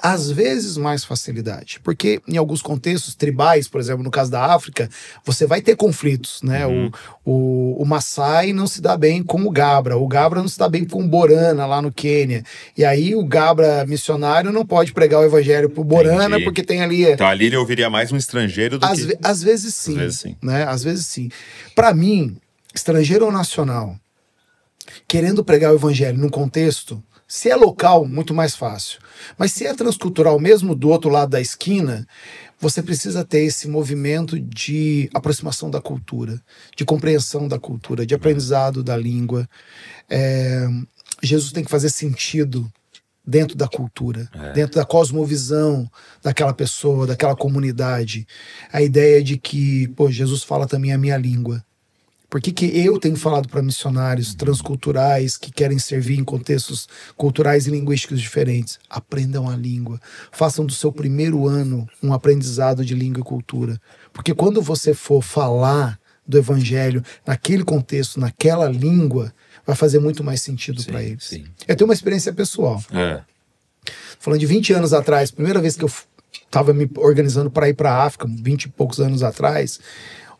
Speaker 1: às vezes mais facilidade. Porque em alguns contextos tribais, por exemplo, no caso da África, você vai ter conflitos, né? O Maasai não se dá bem com o Gabra não se dá bem com o Borana lá no Quênia. E aí o Gabra missionário não pode pregar o evangelho pro Borana, porque tem ali...
Speaker 2: Então ali ele ouviria mais um estrangeiro do que...
Speaker 1: Às vezes sim. Né? Às vezes sim. Para mim, estrangeiro ou nacional, querendo pregar o evangelho num contexto, se é local, muito mais fácil. Mas se é transcultural, mesmo do outro lado da esquina, você precisa ter esse movimento de aproximação da cultura, de compreensão da cultura, de aprendizado da língua. Jesus tem que fazer sentido dentro da cultura, dentro da cosmovisão daquela pessoa, daquela comunidade. A ideia de que, Jesus fala também a minha língua. Por que eu tenho falado para missionários transculturais que querem servir em contextos culturais e linguísticos diferentes? Aprendam a língua. Façam do seu primeiro ano um aprendizado de língua e cultura. Porque quando você for falar do evangelho naquele contexto, naquela língua, vai fazer muito mais sentido para eles. Sim. Eu tenho uma experiência pessoal. Falando de 20 anos atrás, primeira vez que eu estava me organizando para ir para a África, 20 e poucos anos atrás...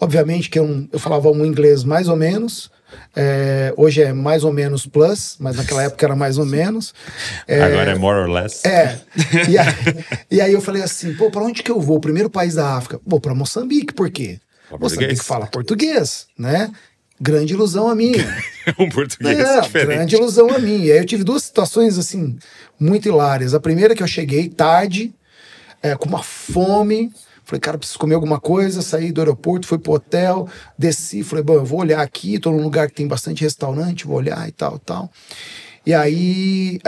Speaker 1: Obviamente que eu falava um inglês mais ou menos, hoje é mais ou menos plus, mas naquela época era mais ou menos.
Speaker 2: Agora é more or less.
Speaker 1: E aí eu falei assim, para onde que eu vou? O primeiro país da África? Vou para Moçambique, por quê? Moçambique fala português, né? Grande ilusão a minha.
Speaker 2: Um português diferente.
Speaker 1: Grande ilusão a minha. E aí eu tive duas situações, assim, muito hilárias. A primeira que eu cheguei tarde, com uma fome... Falei, cara, preciso comer alguma coisa, saí do aeroporto, fui pro hotel, desci, falei, bom, eu vou olhar aqui, tô num lugar que tem bastante restaurante, vou olhar e tal. E aí,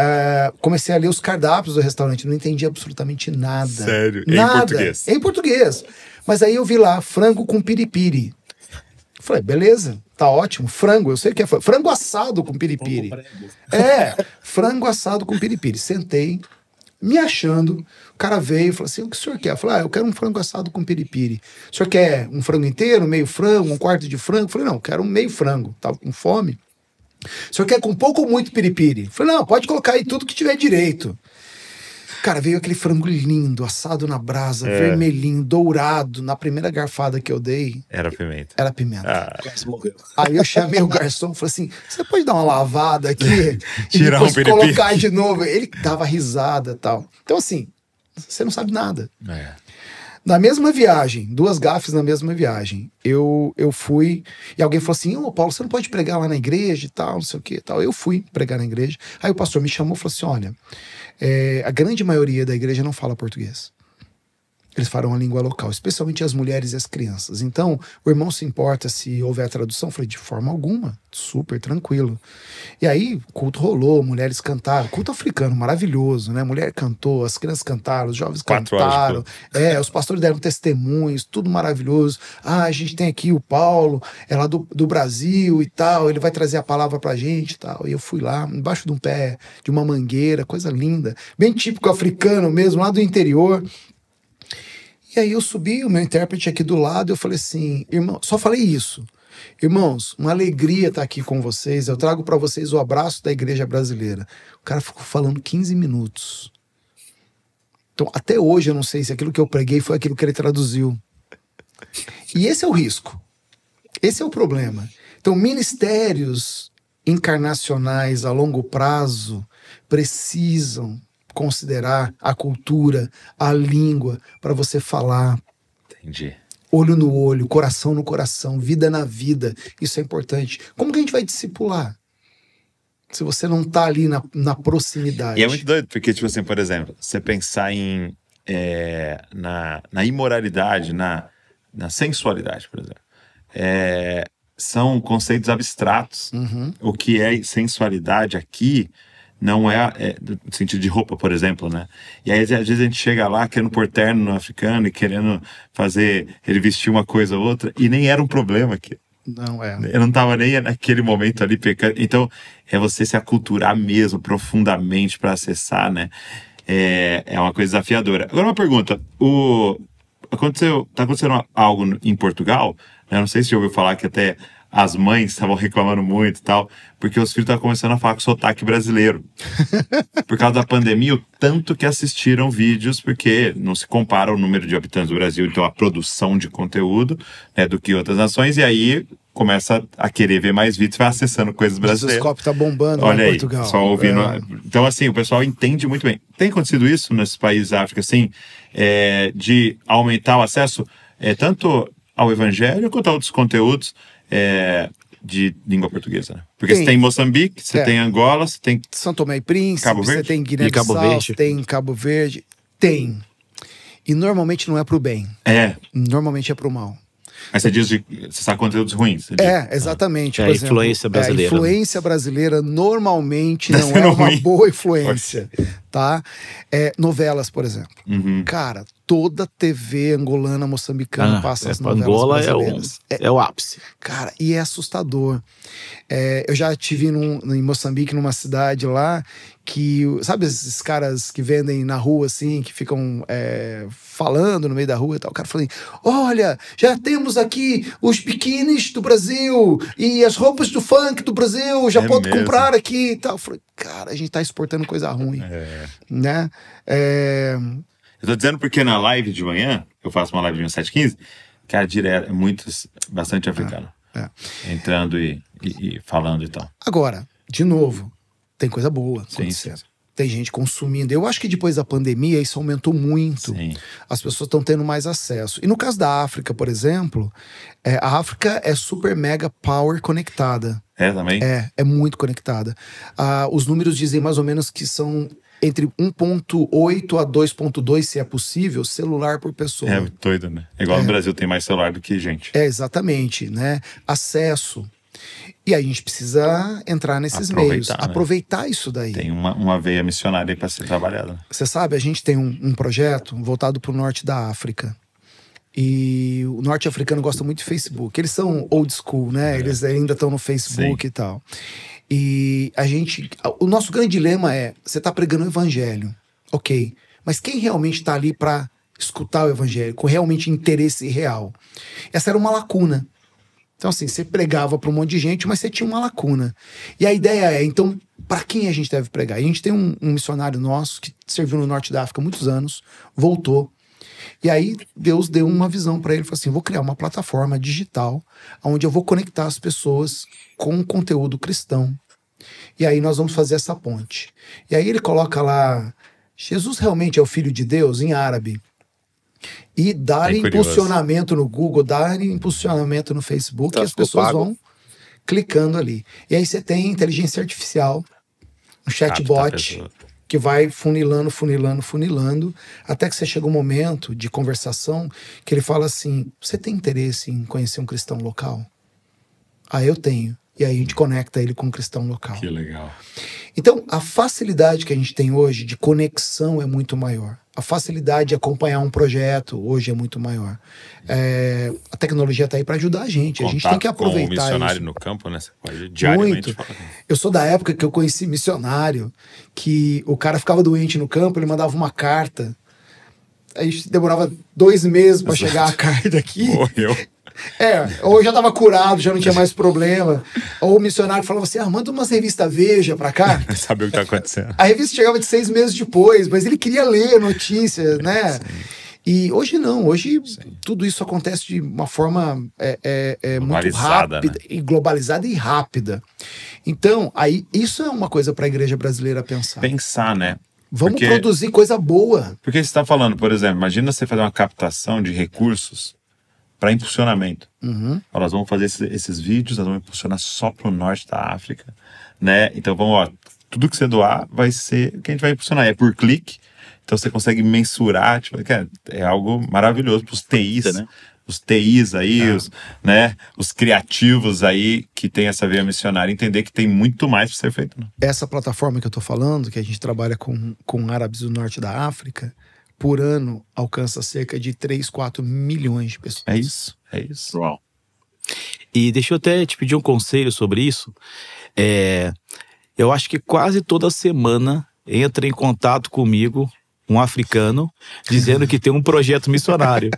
Speaker 1: comecei a ler os cardápios do restaurante, não entendi absolutamente nada.
Speaker 2: Sério?
Speaker 1: Nada.
Speaker 2: Em português?
Speaker 1: Em português. Mas aí eu vi lá, frango com piripiri. Falei, beleza, tá ótimo, frango, eu sei o que é frango assado com piripiri. Frango assado com piripiri. Sentei, me achando, o cara veio e falou assim, o que o senhor quer? Eu falei, eu quero um frango assado com piripiri. O senhor quer um frango inteiro, meio frango, um quarto de frango? Eu falei, não, eu quero um meio frango, tava com fome. O senhor quer com pouco ou muito piripiri? Eu falei, não, pode colocar aí tudo que tiver direito. Cara, veio aquele frango lindo, assado na brasa, vermelhinho, dourado. Na primeira garfada que eu dei...
Speaker 2: Era pimenta.
Speaker 1: Era pimenta. Aí eu chamei o garçom e falei assim, você pode dar uma lavada aqui?
Speaker 2: Tirar
Speaker 1: e depois
Speaker 2: piripiri.
Speaker 1: Colocar de novo. Ele dava risada e tal. Então assim, você não sabe nada. Na mesma viagem, 2 gafes na mesma viagem, eu fui, e alguém falou assim, Paulo, você não pode pregar lá na igreja e tal, não sei o que e tal. Eu fui pregar na igreja, aí o pastor me chamou e falou assim, olha, a grande maioria da igreja não fala português. Eles falam a língua local, especialmente as mulheres e as crianças. Então, o irmão se importa se houver a tradução? Eu falei, de forma alguma, super tranquilo. E aí, o culto rolou, mulheres cantaram. Culto africano, maravilhoso, né? Mulher cantou, as crianças cantaram, os jovens
Speaker 2: 4
Speaker 1: cantaram. Os pastores deram testemunhos, tudo maravilhoso. A gente tem aqui o Paulo, é lá do Brasil e tal, ele vai trazer a palavra pra gente e tal. E eu fui lá, embaixo de um pé, de uma mangueira, coisa linda. Bem típico africano mesmo, lá do interior. E aí eu subi, o meu intérprete aqui do lado, eu falei assim, irmão, só falei isso. Irmãos, uma alegria estar aqui com vocês, eu trago para vocês o abraço da igreja brasileira. O cara ficou falando 15 minutos. Então, até hoje eu não sei se aquilo que eu preguei foi aquilo que ele traduziu. E esse é o risco. Esse é o problema. Então, ministérios encarnacionais a longo prazo precisam considerar a cultura, a língua, para você falar.
Speaker 2: Entendi.
Speaker 1: Olho no olho, coração no coração, vida na vida. Isso é importante. Como que a gente vai discipular? Se você não tá ali na proximidade.
Speaker 2: E é muito doido, porque, tipo assim, por exemplo, você pensar na imoralidade, na sensualidade, por exemplo. São conceitos abstratos. O que é sensualidade aqui não é no sentido de roupa, por exemplo, né? E aí, às vezes, a gente chega lá querendo pôr terno no africano e querendo fazer ele vestir uma coisa ou outra, e nem era um problema aqui.
Speaker 1: Não é.
Speaker 2: Eu não estava nem naquele momento ali pecando. Então, é você se aculturar mesmo, profundamente, para acessar, né? É uma coisa desafiadora. Agora, uma pergunta. Tá acontecendo algo em Portugal, né? Não sei se você ouviu falar que até as mães estavam reclamando muito e tal, porque os filhos estavam começando a falar com sotaque brasileiro. Por causa da pandemia, o tanto que assistiram vídeos, porque não se compara o número de habitantes do Brasil, então a produção de conteúdo, né, do que outras nações, e aí começa a querer ver mais vídeos, vai acessando coisas brasileiras.
Speaker 1: O Ciclópio tá bombando
Speaker 2: Olha
Speaker 1: lá em
Speaker 2: aí,
Speaker 1: Portugal.
Speaker 2: só ouvindo. Então, assim, o pessoal entende muito bem. Tem acontecido isso nesses países da África, assim, de aumentar o acesso tanto ao evangelho quanto a outros conteúdos de língua portuguesa, né? Porque você tem Moçambique, você tem Angola, você tem
Speaker 1: São Tomé e Príncipe,
Speaker 2: Cabo Verde?
Speaker 1: Você tem Guiné-Bissau, você tem Cabo Verde. Tem. E normalmente não é pro bem. Normalmente é pro mal.
Speaker 2: Aí você diz você sabe conteúdos ruins.
Speaker 1: Exatamente.
Speaker 3: É a influência brasileira.
Speaker 1: A influência brasileira normalmente não é uma boa influência, tá? Novelas, por exemplo. Cara, toda TV angolana, moçambicana passa as novelas
Speaker 3: Angola
Speaker 1: brasileiras.
Speaker 3: É o ápice.
Speaker 1: Cara, e é assustador. Eu já estive em Moçambique, numa cidade lá, que, sabe esses caras que vendem na rua, assim, que ficam falando no meio da rua e tal. O cara falou assim, olha, já temos aqui os biquínis do Brasil e as roupas do funk do Brasil, já pode comprar aqui e tal. Eu falei, cara, a gente tá exportando coisa ruim, né?
Speaker 2: Eu tô dizendo porque na live de manhã, eu faço uma live de 7h15, cara, direto, bastante africano. Entrando e falando e tal.
Speaker 1: Agora, de novo, tem coisa boa acontecendo. Sim. Tem gente consumindo. Eu acho que depois da pandemia isso aumentou muito. Sim. As pessoas estão tendo mais acesso. E no caso da África, por exemplo, a África é super mega power conectada.
Speaker 2: Também?
Speaker 1: É muito conectada. Os números dizem mais ou menos que são entre 1.8 a 2.2, se é possível, celular por pessoa.
Speaker 2: É doido, né? Igual no Brasil tem mais celular do que gente.
Speaker 1: Exatamente, né? Acesso. E aí a gente precisa entrar nesses meios, aproveitar isso daí.
Speaker 2: Tem uma veia missionária aí para ser trabalhada.
Speaker 1: Você sabe, a gente tem um projeto voltado para o norte da África. E o norte-africano gosta muito de Facebook. Eles são old school, né? Eles ainda estão no Facebook e tal. E o nosso grande dilema é, você está pregando o evangelho, ok, mas quem realmente está ali para escutar o evangelho, com realmente interesse real? Essa era uma lacuna. Então assim, você pregava para um monte de gente, mas você tinha uma lacuna. E a ideia então, para quem a gente deve pregar? E a gente tem um missionário nosso que serviu no norte da África há muitos anos, voltou. E aí Deus deu uma visão para ele, falou assim, vou criar uma plataforma digital onde eu vou conectar as pessoas com conteúdo cristão. E aí nós vamos fazer essa ponte. E aí ele coloca lá, Jesus realmente é o Filho de Deus, em árabe. E dar impulsionamento no Google, dar impulsionamento no Facebook, e as pessoas vão clicando ali. E aí você tem inteligência artificial, um chatbot, que vai funilando, até que você chega um momento de conversação que ele fala assim, você tem interesse em conhecer um cristão local? Eu tenho. E aí a gente conecta ele com um cristão local.
Speaker 2: Que legal.
Speaker 1: Então, a facilidade que a gente tem hoje de conexão é muito maior. A facilidade de acompanhar um projeto hoje é muito maior. A tecnologia está aí para ajudar a gente. A gente tem que aproveitar
Speaker 2: com o missionário
Speaker 1: isso.
Speaker 2: No campo, né? Você pode diariamente
Speaker 1: falar. Eu sou da época que eu conheci missionário, que o cara ficava doente no campo, ele mandava uma carta. Aí demorava 2 meses para chegar a carta aqui.
Speaker 2: Morreu.
Speaker 1: Ou eu já tava curado, já não tinha mais problema. Ou o missionário falava assim, manda umas revistas Veja pra cá.
Speaker 2: Saber o que tá acontecendo.
Speaker 1: A revista chegava de 6 meses depois, mas ele queria ler a notícia, né? Sim. E hoje não, hoje tudo isso acontece de uma forma muito rápida, né? E globalizada e rápida. Então, aí isso é uma coisa para a igreja brasileira pensar.
Speaker 2: Pensar, né?
Speaker 1: Vamos produzir coisa boa.
Speaker 2: Porque você está falando, por exemplo, imagina você fazer uma captação de recursos para impulsionamento. Nós vamos fazer esses vídeos, nós vamos impulsionar só para o norte da África, né? Então tudo que você doar vai ser o que a gente vai impulsionar. É por clique, então você consegue mensurar, é algo maravilhoso para os TIs, né? Os TIs aí, os criativos aí que tem essa veia missionária, entender que tem muito mais para ser feito. Né?
Speaker 1: Essa plataforma que eu tô falando, que a gente trabalha com árabes do norte da África, por ano alcança cerca de 3, 4 milhões de pessoas.
Speaker 2: É isso.
Speaker 3: Uau. E deixa eu até te pedir um conselho sobre isso. Eu acho que quase toda semana entra em contato comigo um africano, dizendo que tem um projeto missionário.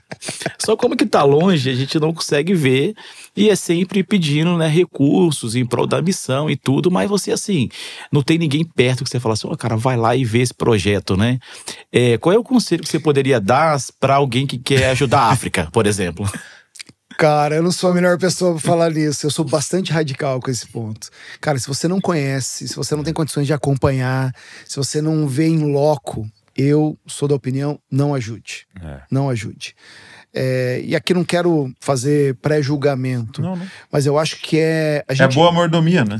Speaker 3: Só como que tá longe, a gente não consegue ver, e é sempre pedindo, né, recursos em prol da missão e tudo, mas você, assim, não tem ninguém perto que você fala assim, cara, vai lá e vê esse projeto, né? Qual é o conselho que você poderia dar para alguém que quer ajudar a África, por exemplo?
Speaker 1: Cara, eu não sou a melhor pessoa pra falar nisso. Eu sou bastante radical com esse ponto. Cara, se você não conhece, se você não tem condições de acompanhar, se você não vê em loco, eu sou da opinião, não ajude. Não ajude. E aqui não quero fazer pré-julgamento, mas eu acho que a gente...
Speaker 2: É boa mordomia, né?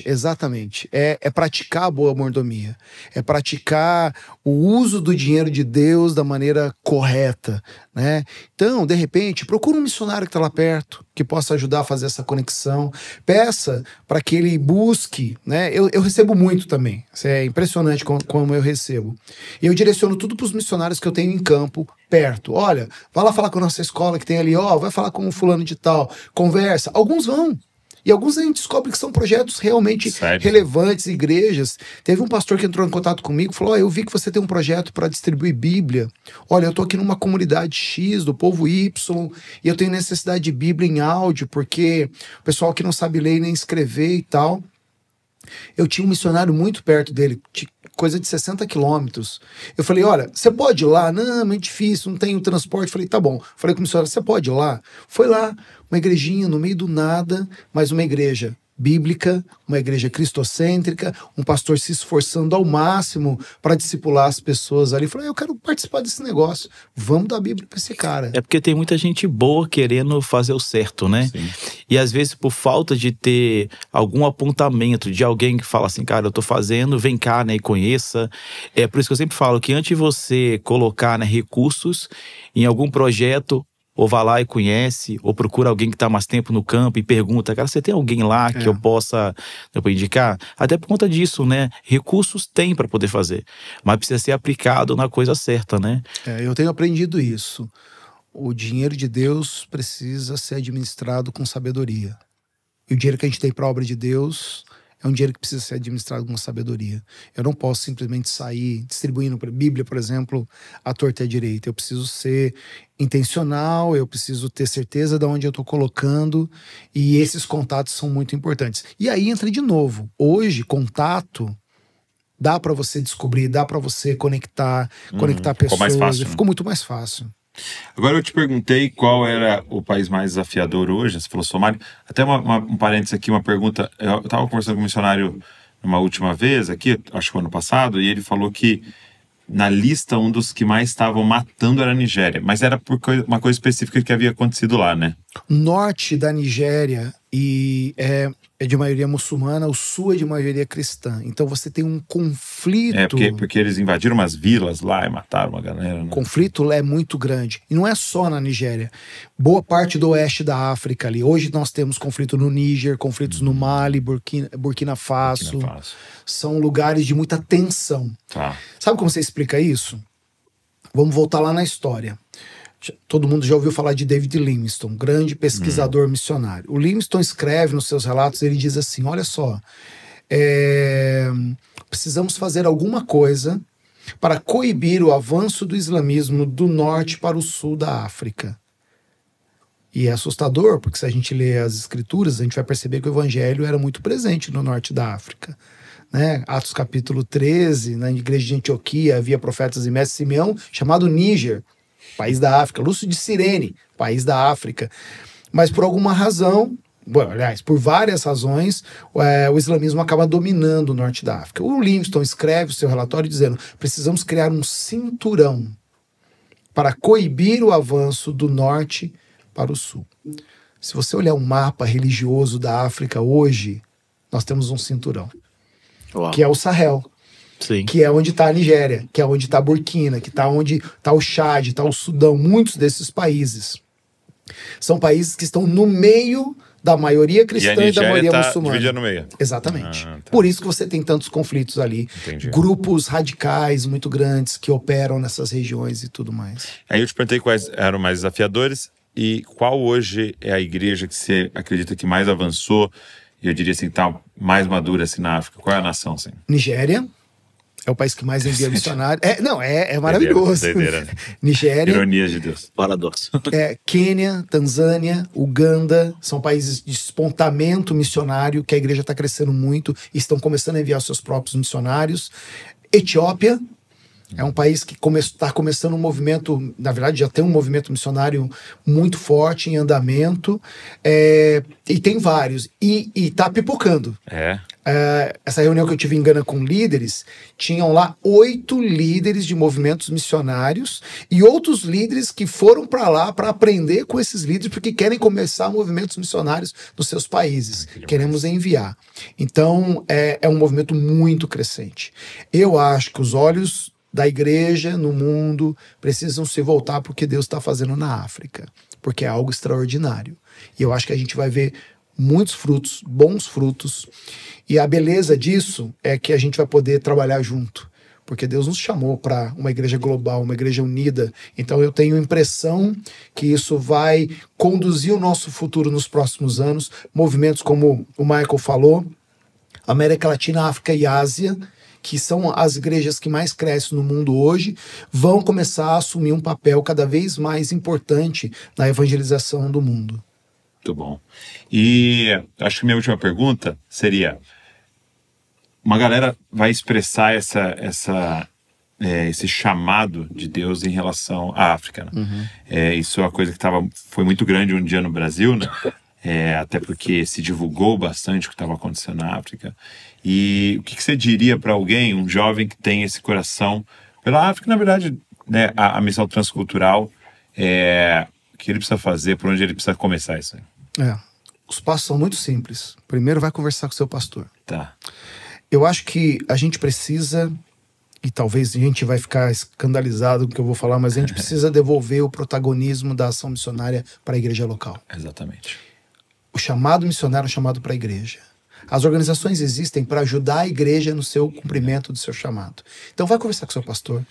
Speaker 1: Exatamente. É praticar a boa mordomia. É praticar o uso do dinheiro de Deus da maneira correta, né? Então, de repente, procura um missionário que está lá perto, que possa ajudar a fazer essa conexão. Peça para que ele busque, né? Eu recebo muito também. Isso é impressionante como eu recebo. E eu direciono tudo para os missionários que eu tenho em campo, perto. Olha, vai lá falar com a nossa escola que tem ali, vai falar com o fulano de tal, conversa. Alguns vão. E alguns a gente descobre que são projetos realmente relevantes, igrejas. Teve um pastor que entrou em contato comigo e falou, eu vi que você tem um projeto para distribuir Bíblia. Olha, eu tô aqui numa comunidade X, do povo Y, e eu tenho necessidade de Bíblia em áudio, porque o pessoal que não sabe ler nem escrever e tal. Eu tinha um missionário muito perto dele, coisa de 60 quilômetros. Eu falei, olha, você pode ir lá? Não, é muito difícil, não tenho transporte. Falei, tá bom. Falei com o missionário, você pode ir lá? Foi lá, uma igrejinha no meio do nada, mas uma igreja bíblica, uma igreja cristocêntrica, um pastor se esforçando ao máximo para discipular as pessoas ali. Falei, eu quero participar desse negócio, vamos dar a Bíblia para esse cara.
Speaker 3: É porque tem muita gente boa querendo fazer o certo, né? Sim. E às vezes por falta de ter algum apontamento de alguém que fala assim, cara, eu tô fazendo, vem cá, né, e conheça. É por isso que eu sempre falo que antes de você colocar, né, recursos em algum projeto, ou vá lá e conhece, ou procura alguém que está mais tempo no campo e pergunta, cara, você tem alguém lá que eu possa indicar? Até por conta disso, né? Recursos tem para poder fazer, mas precisa ser aplicado na coisa certa, né?
Speaker 1: Eu tenho aprendido isso. O dinheiro de Deus precisa ser administrado com sabedoria. E o dinheiro que a gente tem para a obra de Deus é um dinheiro que precisa ser administrado com sabedoria. Eu não posso simplesmente sair distribuindo Bíblia, por exemplo, à torta e à direita. Eu preciso ser intencional, eu preciso ter certeza de onde eu estou colocando, e esses contatos são muito importantes. E aí entra de novo. Hoje, contato dá para você descobrir, dá para você conectar pessoas.
Speaker 2: Ficou mais fácil, né?
Speaker 1: Ficou muito mais fácil.
Speaker 2: Agora eu te perguntei qual era o país mais desafiador hoje, você falou Somália. Até um parênteses aqui, uma pergunta. Eu estava conversando com um missionário uma última vez aqui, acho que o ano passado, e ele falou que na lista um dos que mais estavam matando era a Nigéria, mas era por uma coisa específica que havia acontecido lá, né?
Speaker 1: Norte da Nigéria é de maioria muçulmana, o sul é de maioria cristã. Então você tem um conflito.
Speaker 2: Porque eles invadiram umas vilas lá e mataram uma galera, né?
Speaker 1: O conflito é muito grande. E não é só na Nigéria. Boa parte do oeste da África ali. Hoje nós temos conflito no Níger, conflitos no Mali, Burkina Faso. São lugares de muita tensão.
Speaker 2: Tá.
Speaker 1: Sabe como você explica isso? Vamos voltar lá na história. Todo mundo já ouviu falar de David Livingstone, grande pesquisador missionário. O Livingstone escreve nos seus relatos, ele diz assim, olha só, precisamos fazer alguma coisa para coibir o avanço do islamismo do norte para o sul da África. E é assustador, porque se a gente lê as escrituras, a gente vai perceber que o evangelho era muito presente no norte da África. Né? Atos capítulo 13, na igreja de Antioquia, havia profetas e mestres. Simeão, chamado Níger, país da África. Lúcio de Cirene, país da África. Mas por alguma razão, aliás, por várias razões, o islamismo acaba dominando o norte da África. O Livingstone escreve o seu relatório dizendo, precisamos criar um cinturão para coibir o avanço do norte para o sul. Se você olhar um mapa religioso da África hoje, nós temos um cinturão. Uau. Que é o Sahel.
Speaker 3: Sim.
Speaker 1: Que é onde está a Nigéria, que é onde está a Burkina, que está onde está o Chad, está o Sudão. Muitos desses países são países que estão no meio da maioria cristã e da maioria muçulmana.
Speaker 2: Dividida no meio.
Speaker 1: Exatamente.
Speaker 2: Tá.
Speaker 1: Por isso que você tem tantos conflitos ali.
Speaker 2: Entendi.
Speaker 1: Grupos radicais muito grandes que operam nessas regiões e tudo mais.
Speaker 2: Aí eu te perguntei quais eram mais desafiadores e qual hoje é a igreja que você acredita que mais avançou e eu diria assim, tá mais madura assim na África. Qual é a nação, assim?
Speaker 1: Nigéria. É o país que mais envia missionário. É maravilhoso.
Speaker 2: Doideira, né?
Speaker 1: Nigéria.
Speaker 2: Ironias de Deus.
Speaker 3: Paradoxo.
Speaker 1: Quênia, Tanzânia, Uganda, são países de despontamento missionário, que a igreja está crescendo muito e estão começando a enviar os seus próprios missionários. Etiópia é um país que está começando um movimento, na verdade já tem um movimento missionário muito forte em andamento, e tem vários, e está pipocando. Essa reunião que eu tive em Gana com líderes, tinham lá 8 líderes de movimentos missionários e outros líderes que foram para lá para aprender com esses líderes porque querem começar movimentos missionários nos seus países. Queremos enviar. Então, é um movimento muito crescente. Eu acho que os olhos da igreja no mundo precisam se voltar para o que Deus está fazendo na África, porque é algo extraordinário. E eu acho que a gente vai ver muitos frutos, bons frutos, e a beleza disso é que a gente vai poder trabalhar junto, porque Deus nos chamou para uma igreja global, uma igreja unida. Então eu tenho a impressão que isso vai conduzir o nosso futuro nos próximos anos. Movimentos como o Michael falou, América Latina, África e Ásia, que são as igrejas que mais crescem no mundo hoje, vão começar a assumir um papel cada vez mais importante na evangelização do mundo.
Speaker 2: Muito bom. E acho que minha última pergunta seria: uma galera vai expressar esse chamado de Deus em relação à África, né? Isso é uma coisa que foi muito grande um dia no Brasil, né? Até porque se divulgou bastante o que estava acontecendo na África. E o que você diria para alguém, um jovem que tem esse coração pela África, na verdade, né, a missão transcultural, o que ele precisa fazer, por onde ele precisa começar isso aí?
Speaker 1: Os passos são muito simples. Primeiro, vai conversar com o seu pastor.
Speaker 2: Tá.
Speaker 1: Eu acho que a gente precisa, e talvez a gente vai ficar escandalizado com o que eu vou falar, mas a gente precisa devolver o protagonismo da ação missionária para a igreja local.
Speaker 2: Exatamente.
Speaker 1: O chamado missionário é um chamado para a igreja. As organizações existem para ajudar a igreja no seu cumprimento do seu chamado. Então vai conversar com o seu pastor.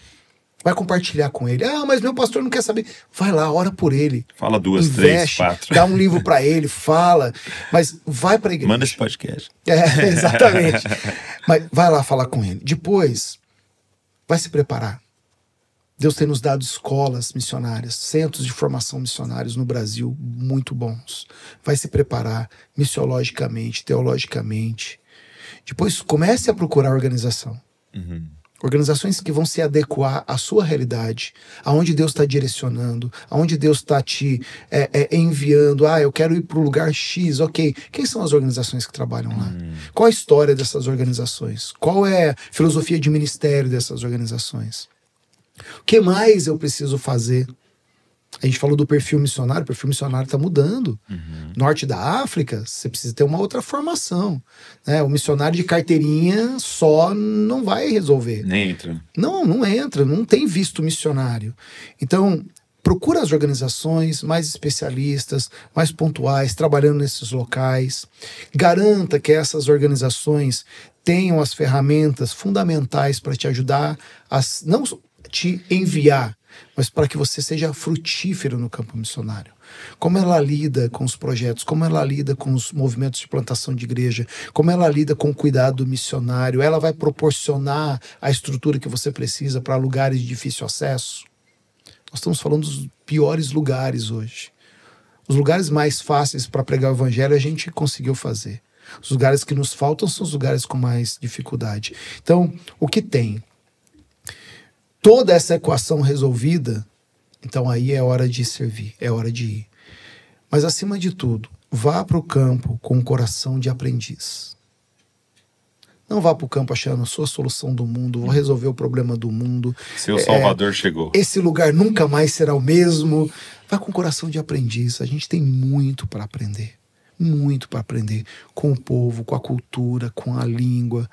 Speaker 1: Vai compartilhar com ele. Mas meu pastor não quer saber. Vai lá, ora por ele.
Speaker 2: Fala 2,
Speaker 1: investe,
Speaker 2: 3, 4.
Speaker 1: Dá um livro para ele, fala. Mas vai para a igreja.
Speaker 2: Manda esse podcast.
Speaker 1: Exatamente. Mas vai lá falar com ele. Depois, vai se preparar. Deus tem nos dado escolas missionárias, centros de formação missionários no Brasil muito bons. Vai se preparar missiologicamente, teologicamente. Depois comece a procurar organização. Organizações que vão se adequar à sua realidade, aonde Deus está direcionando, aonde Deus está te enviando. Eu quero ir para o lugar X, ok. Quem são as organizações que trabalham lá? Qual a história dessas organizações? Qual é a filosofia de ministério dessas organizações? O que mais eu preciso fazer? A gente falou do perfil missionário. O perfil missionário está mudando. Norte da África, você precisa ter uma outra formação, né? O missionário de carteirinha só não vai resolver.
Speaker 2: Nem entra.
Speaker 1: Não entra, não tem visto missionário. Então, procura as organizações mais especialistas, mais pontuais, trabalhando nesses locais. Garanta que essas organizações tenham as ferramentas fundamentais para te ajudar a não te enviar, mas para que você seja frutífero no campo missionário. Como ela lida com os projetos, como ela lida com os movimentos de plantação de igreja, como ela lida com o cuidado missionário, ela vai proporcionar a estrutura que você precisa para lugares de difícil acesso. Nós estamos falando dos piores lugares hoje. Os lugares mais fáceis para pregar o evangelho a gente conseguiu fazer. Os lugares que nos faltam são os lugares com mais dificuldade. Então, o que tem? Toda essa equação resolvida, então aí é hora de servir, é hora de ir. Mas acima de tudo, vá para o campo com um coração de aprendiz. Não vá para o campo achando a sua solução do mundo, vou resolver o problema do mundo.
Speaker 2: Seu Salvador chegou.
Speaker 1: Esse lugar nunca mais será o mesmo. Vá com o coração de aprendiz. A gente tem muito para aprender. Muito para aprender com o povo, com a cultura, com a língua,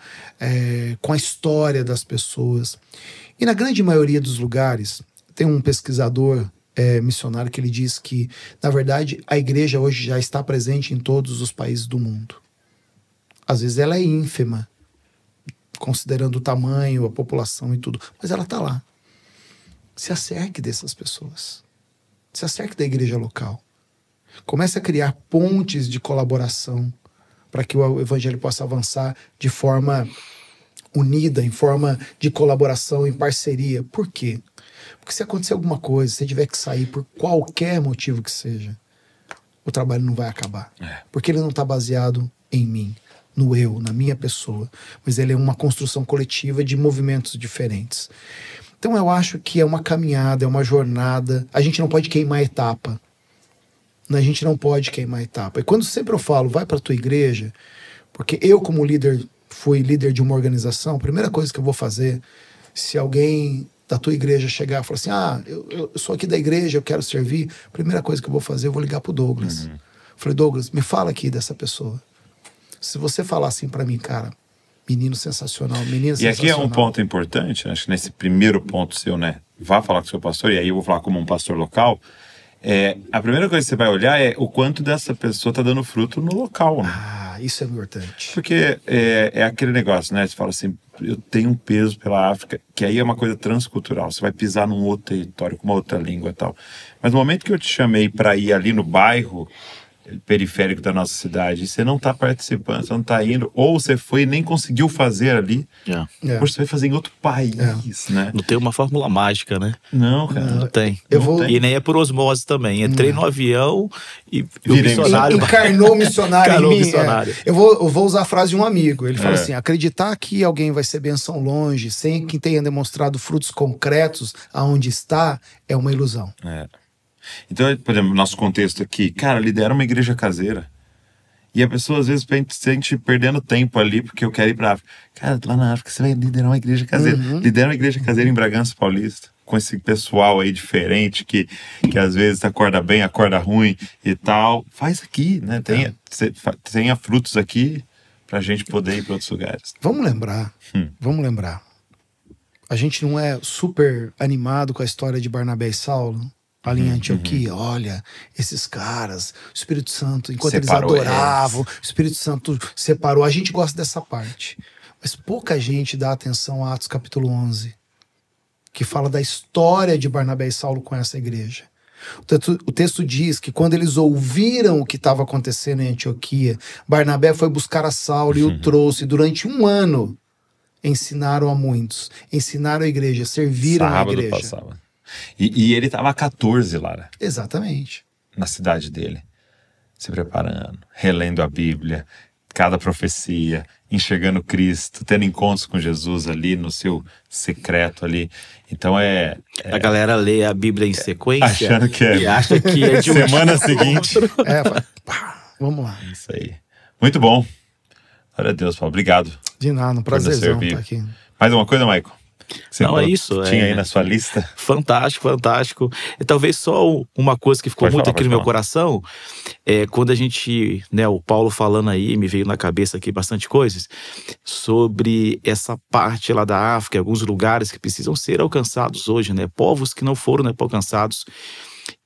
Speaker 1: com a história das pessoas. E na grande maioria dos lugares, tem um pesquisador missionário que ele diz que, na verdade, a igreja hoje já está presente em todos os países do mundo. Às vezes ela é ínfima, considerando o tamanho, a população e tudo, mas ela está lá. Se acerque dessas pessoas. Se acerque da igreja local. Comece a criar pontes de colaboração para que o evangelho possa avançar de forma unida, em forma de colaboração, em parceria. Por quê? Porque se acontecer alguma coisa, se tiver que sair por qualquer motivo que seja, o trabalho não vai acabar. Porque ele não está baseado em mim, no eu, na minha pessoa, mas ele é uma construção coletiva de movimentos diferentes. Então eu acho que é uma caminhada, é uma jornada. A gente não pode queimar etapa. A gente não pode queimar etapa. E quando sempre eu falo, vai para a tua igreja, porque eu como líder, fui líder de uma organização, a primeira coisa que eu vou fazer, se alguém da tua igreja chegar e falar assim, eu sou aqui da igreja, eu quero servir, a primeira coisa que eu vou fazer, eu vou ligar pro Douglas. Falei, Douglas, me fala aqui dessa pessoa. Se você falar assim para mim, cara, menino sensacional, menina sensacional.
Speaker 4: E aqui é um ponto importante, acho que nesse primeiro ponto seu, né? Vá falar com o seu pastor, e aí eu vou falar como um pastor local. A primeira coisa que você vai olhar é o quanto dessa pessoa está dando fruto no local, né?
Speaker 1: Isso é importante.
Speaker 4: Porque é aquele negócio, né? Você fala assim, eu tenho um peso pela África, que aí é uma coisa transcultural. Você vai pisar num outro território, com uma outra língua e tal. Mas no momento que eu te chamei para ir ali no bairro periférico da nossa cidade, você não está participando, você não está indo, ou você foi e nem conseguiu fazer ali, você vai fazer em outro país, né?
Speaker 3: Não tem uma fórmula mágica, né?
Speaker 4: Não, cara.
Speaker 3: Não tem.
Speaker 4: Tem.
Speaker 3: E nem é por osmose também. Entrei no avião e o missionário...
Speaker 1: Encarnou o missionário em mim.
Speaker 3: Missionário.
Speaker 1: Eu vou usar a frase de um amigo. Ele fala assim, acreditar que alguém vai ser benção longe, sem que tenha demonstrado frutos concretos aonde está, é uma ilusão.
Speaker 4: Então, por exemplo, nosso contexto aqui, cara, lidera uma igreja caseira. E a pessoa às vezes se sente perdendo tempo ali porque eu quero ir pra África. Cara, lá na África você vai liderar uma igreja caseira. Lidera uma igreja caseira em Bragança Paulista, com esse pessoal aí diferente que às vezes acorda bem, acorda ruim e tal. Faz aqui, né? Tenha frutos aqui pra gente poder ir pra outros lugares.
Speaker 1: Vamos lembrar. A gente não é super animado com a história de Barnabé e Saulo? Ali em Antioquia, olha, esses caras, o Espírito Santo, enquanto separou eles adoravam, o Espírito Santo separou. A gente gosta dessa parte. Mas pouca gente dá atenção a Atos capítulo 11, que fala da história de Barnabé e Saulo com essa igreja. O texto diz que quando eles ouviram o que estava acontecendo em Antioquia, Barnabé foi buscar a Saulo e o trouxe. Durante 1 ano, ensinaram a muitos, ensinaram a igreja, serviram a igreja.
Speaker 4: Passava. E ele estava a 14 lá, né?
Speaker 1: Exatamente.
Speaker 4: Na cidade dele. Se preparando, relendo a Bíblia, cada profecia, enxergando Cristo, tendo encontros com Jesus ali no seu secreto ali. Então a
Speaker 3: galera lê a Bíblia em sequência
Speaker 4: achando que
Speaker 3: e acha que é de
Speaker 4: semana seguinte.
Speaker 1: Vamos lá.
Speaker 4: Isso aí. Muito bom. Glória a Deus, Paulo. Obrigado.
Speaker 1: De nada, um prazerzão estar aqui.
Speaker 4: Mais uma coisa, Maicon?
Speaker 3: Não, é isso.
Speaker 4: Tinha aí na sua lista?
Speaker 3: Fantástico, fantástico. E talvez só uma coisa que ficou muito aqui no meu coração, quando a gente, né, o Paulo falando aí, me veio na cabeça aqui bastante coisas, sobre essa parte lá da África, alguns lugares que precisam ser alcançados hoje, né, povos que não foram, né, alcançados,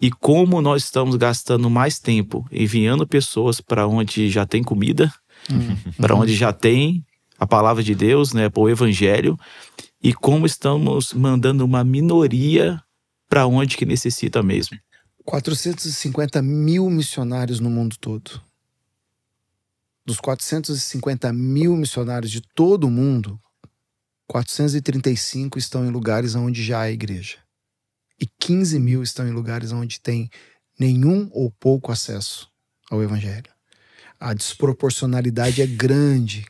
Speaker 3: e como nós estamos gastando mais tempo enviando pessoas para onde já tem comida, para onde já tem a palavra de Deus, né, para o evangelho, e como estamos mandando uma minoria para onde que necessita mesmo.
Speaker 1: 450 mil missionários no mundo todo. Dos 450 mil missionários de todo o mundo, 435 estão em lugares onde já há igreja. E 15 mil estão em lugares onde tem nenhum ou pouco acesso ao evangelho. A desproporcionalidade é grande.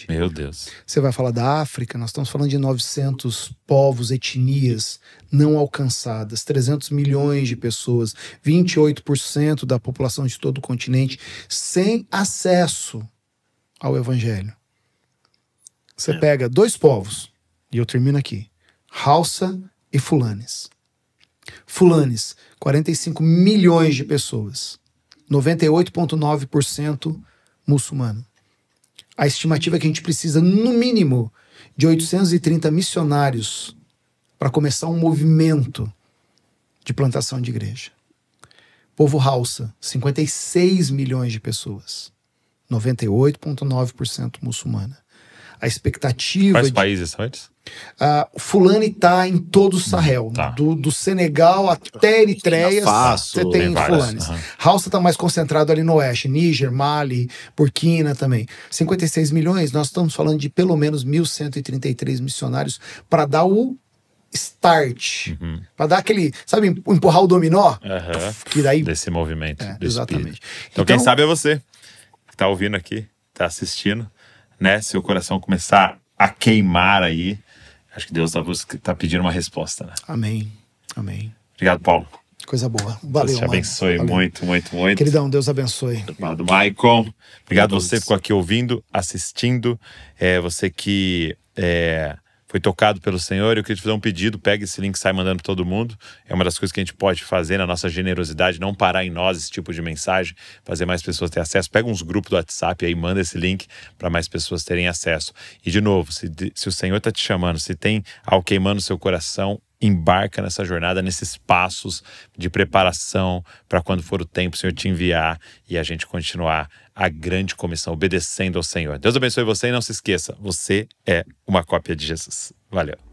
Speaker 4: Meu Deus.
Speaker 1: Você vai falar da África, nós estamos falando de 900 povos, etnias não alcançadas, 300 milhões de pessoas, 28% da população de todo o continente sem acesso ao evangelho. Você pega 2 povos, e eu termino aqui, Hausa e Fulanis. Fulanis, 45 milhões de pessoas, 98,9% muçulmano. A estimativa é que a gente precisa, no mínimo, de 830 missionários para começar um movimento de plantação de igreja. Povo Hausa, 56 milhões de pessoas, 98,9% muçulmana. a expectativa.
Speaker 2: Quais países são eles?
Speaker 1: Fulani está em todo o Sahel,
Speaker 2: Tá.
Speaker 1: do Senegal até Eritreia, você tem
Speaker 2: tem várias,
Speaker 1: Fulanis.
Speaker 2: aham.
Speaker 1: Hausa está mais concentrado ali no oeste, Níger, Mali, Burkina também. 56 milhões, nós estamos falando de pelo menos 1.133 missionários para dar o start, para dar aquele, sabe, empurrar o dominó,
Speaker 2: Aham.
Speaker 1: que daí...
Speaker 2: Desse movimento. do
Speaker 1: exatamente.
Speaker 2: espírito. Então, quem sabe é você que tá ouvindo aqui, tá assistindo, né? Seu coração começar a queimar aí. Acho que Deus tá pedindo uma resposta, né?
Speaker 1: Amém, amém.
Speaker 2: Obrigado, Paulo.
Speaker 1: Coisa boa.
Speaker 2: Deus
Speaker 1: Valeu,
Speaker 2: te abençoe
Speaker 1: Valeu.
Speaker 2: muito, muito, muito.
Speaker 1: Queridão, Deus abençoe.
Speaker 2: Obrigado, Maicon. Obrigado você que ficou aqui ouvindo, assistindo. Você que foi tocado pelo Senhor. Eu queria te fazer um pedido. Pega esse link e sai mandando para todo mundo. É uma das coisas que a gente pode fazer na nossa generosidade. Não parar em nós esse tipo de mensagem. Fazer mais pessoas terem acesso. Pega uns grupos do WhatsApp aí, manda esse link para mais pessoas terem acesso. E de novo, se o Senhor está te chamando, se tem algo queimando o seu coração, embarca nessa jornada, nesses passos de preparação para quando for o tempo o Senhor te enviar e a gente continuar a grande comissão, obedecendo ao Senhor. Deus abençoe você e não se esqueça, você é uma cópia de Jesus. Valeu.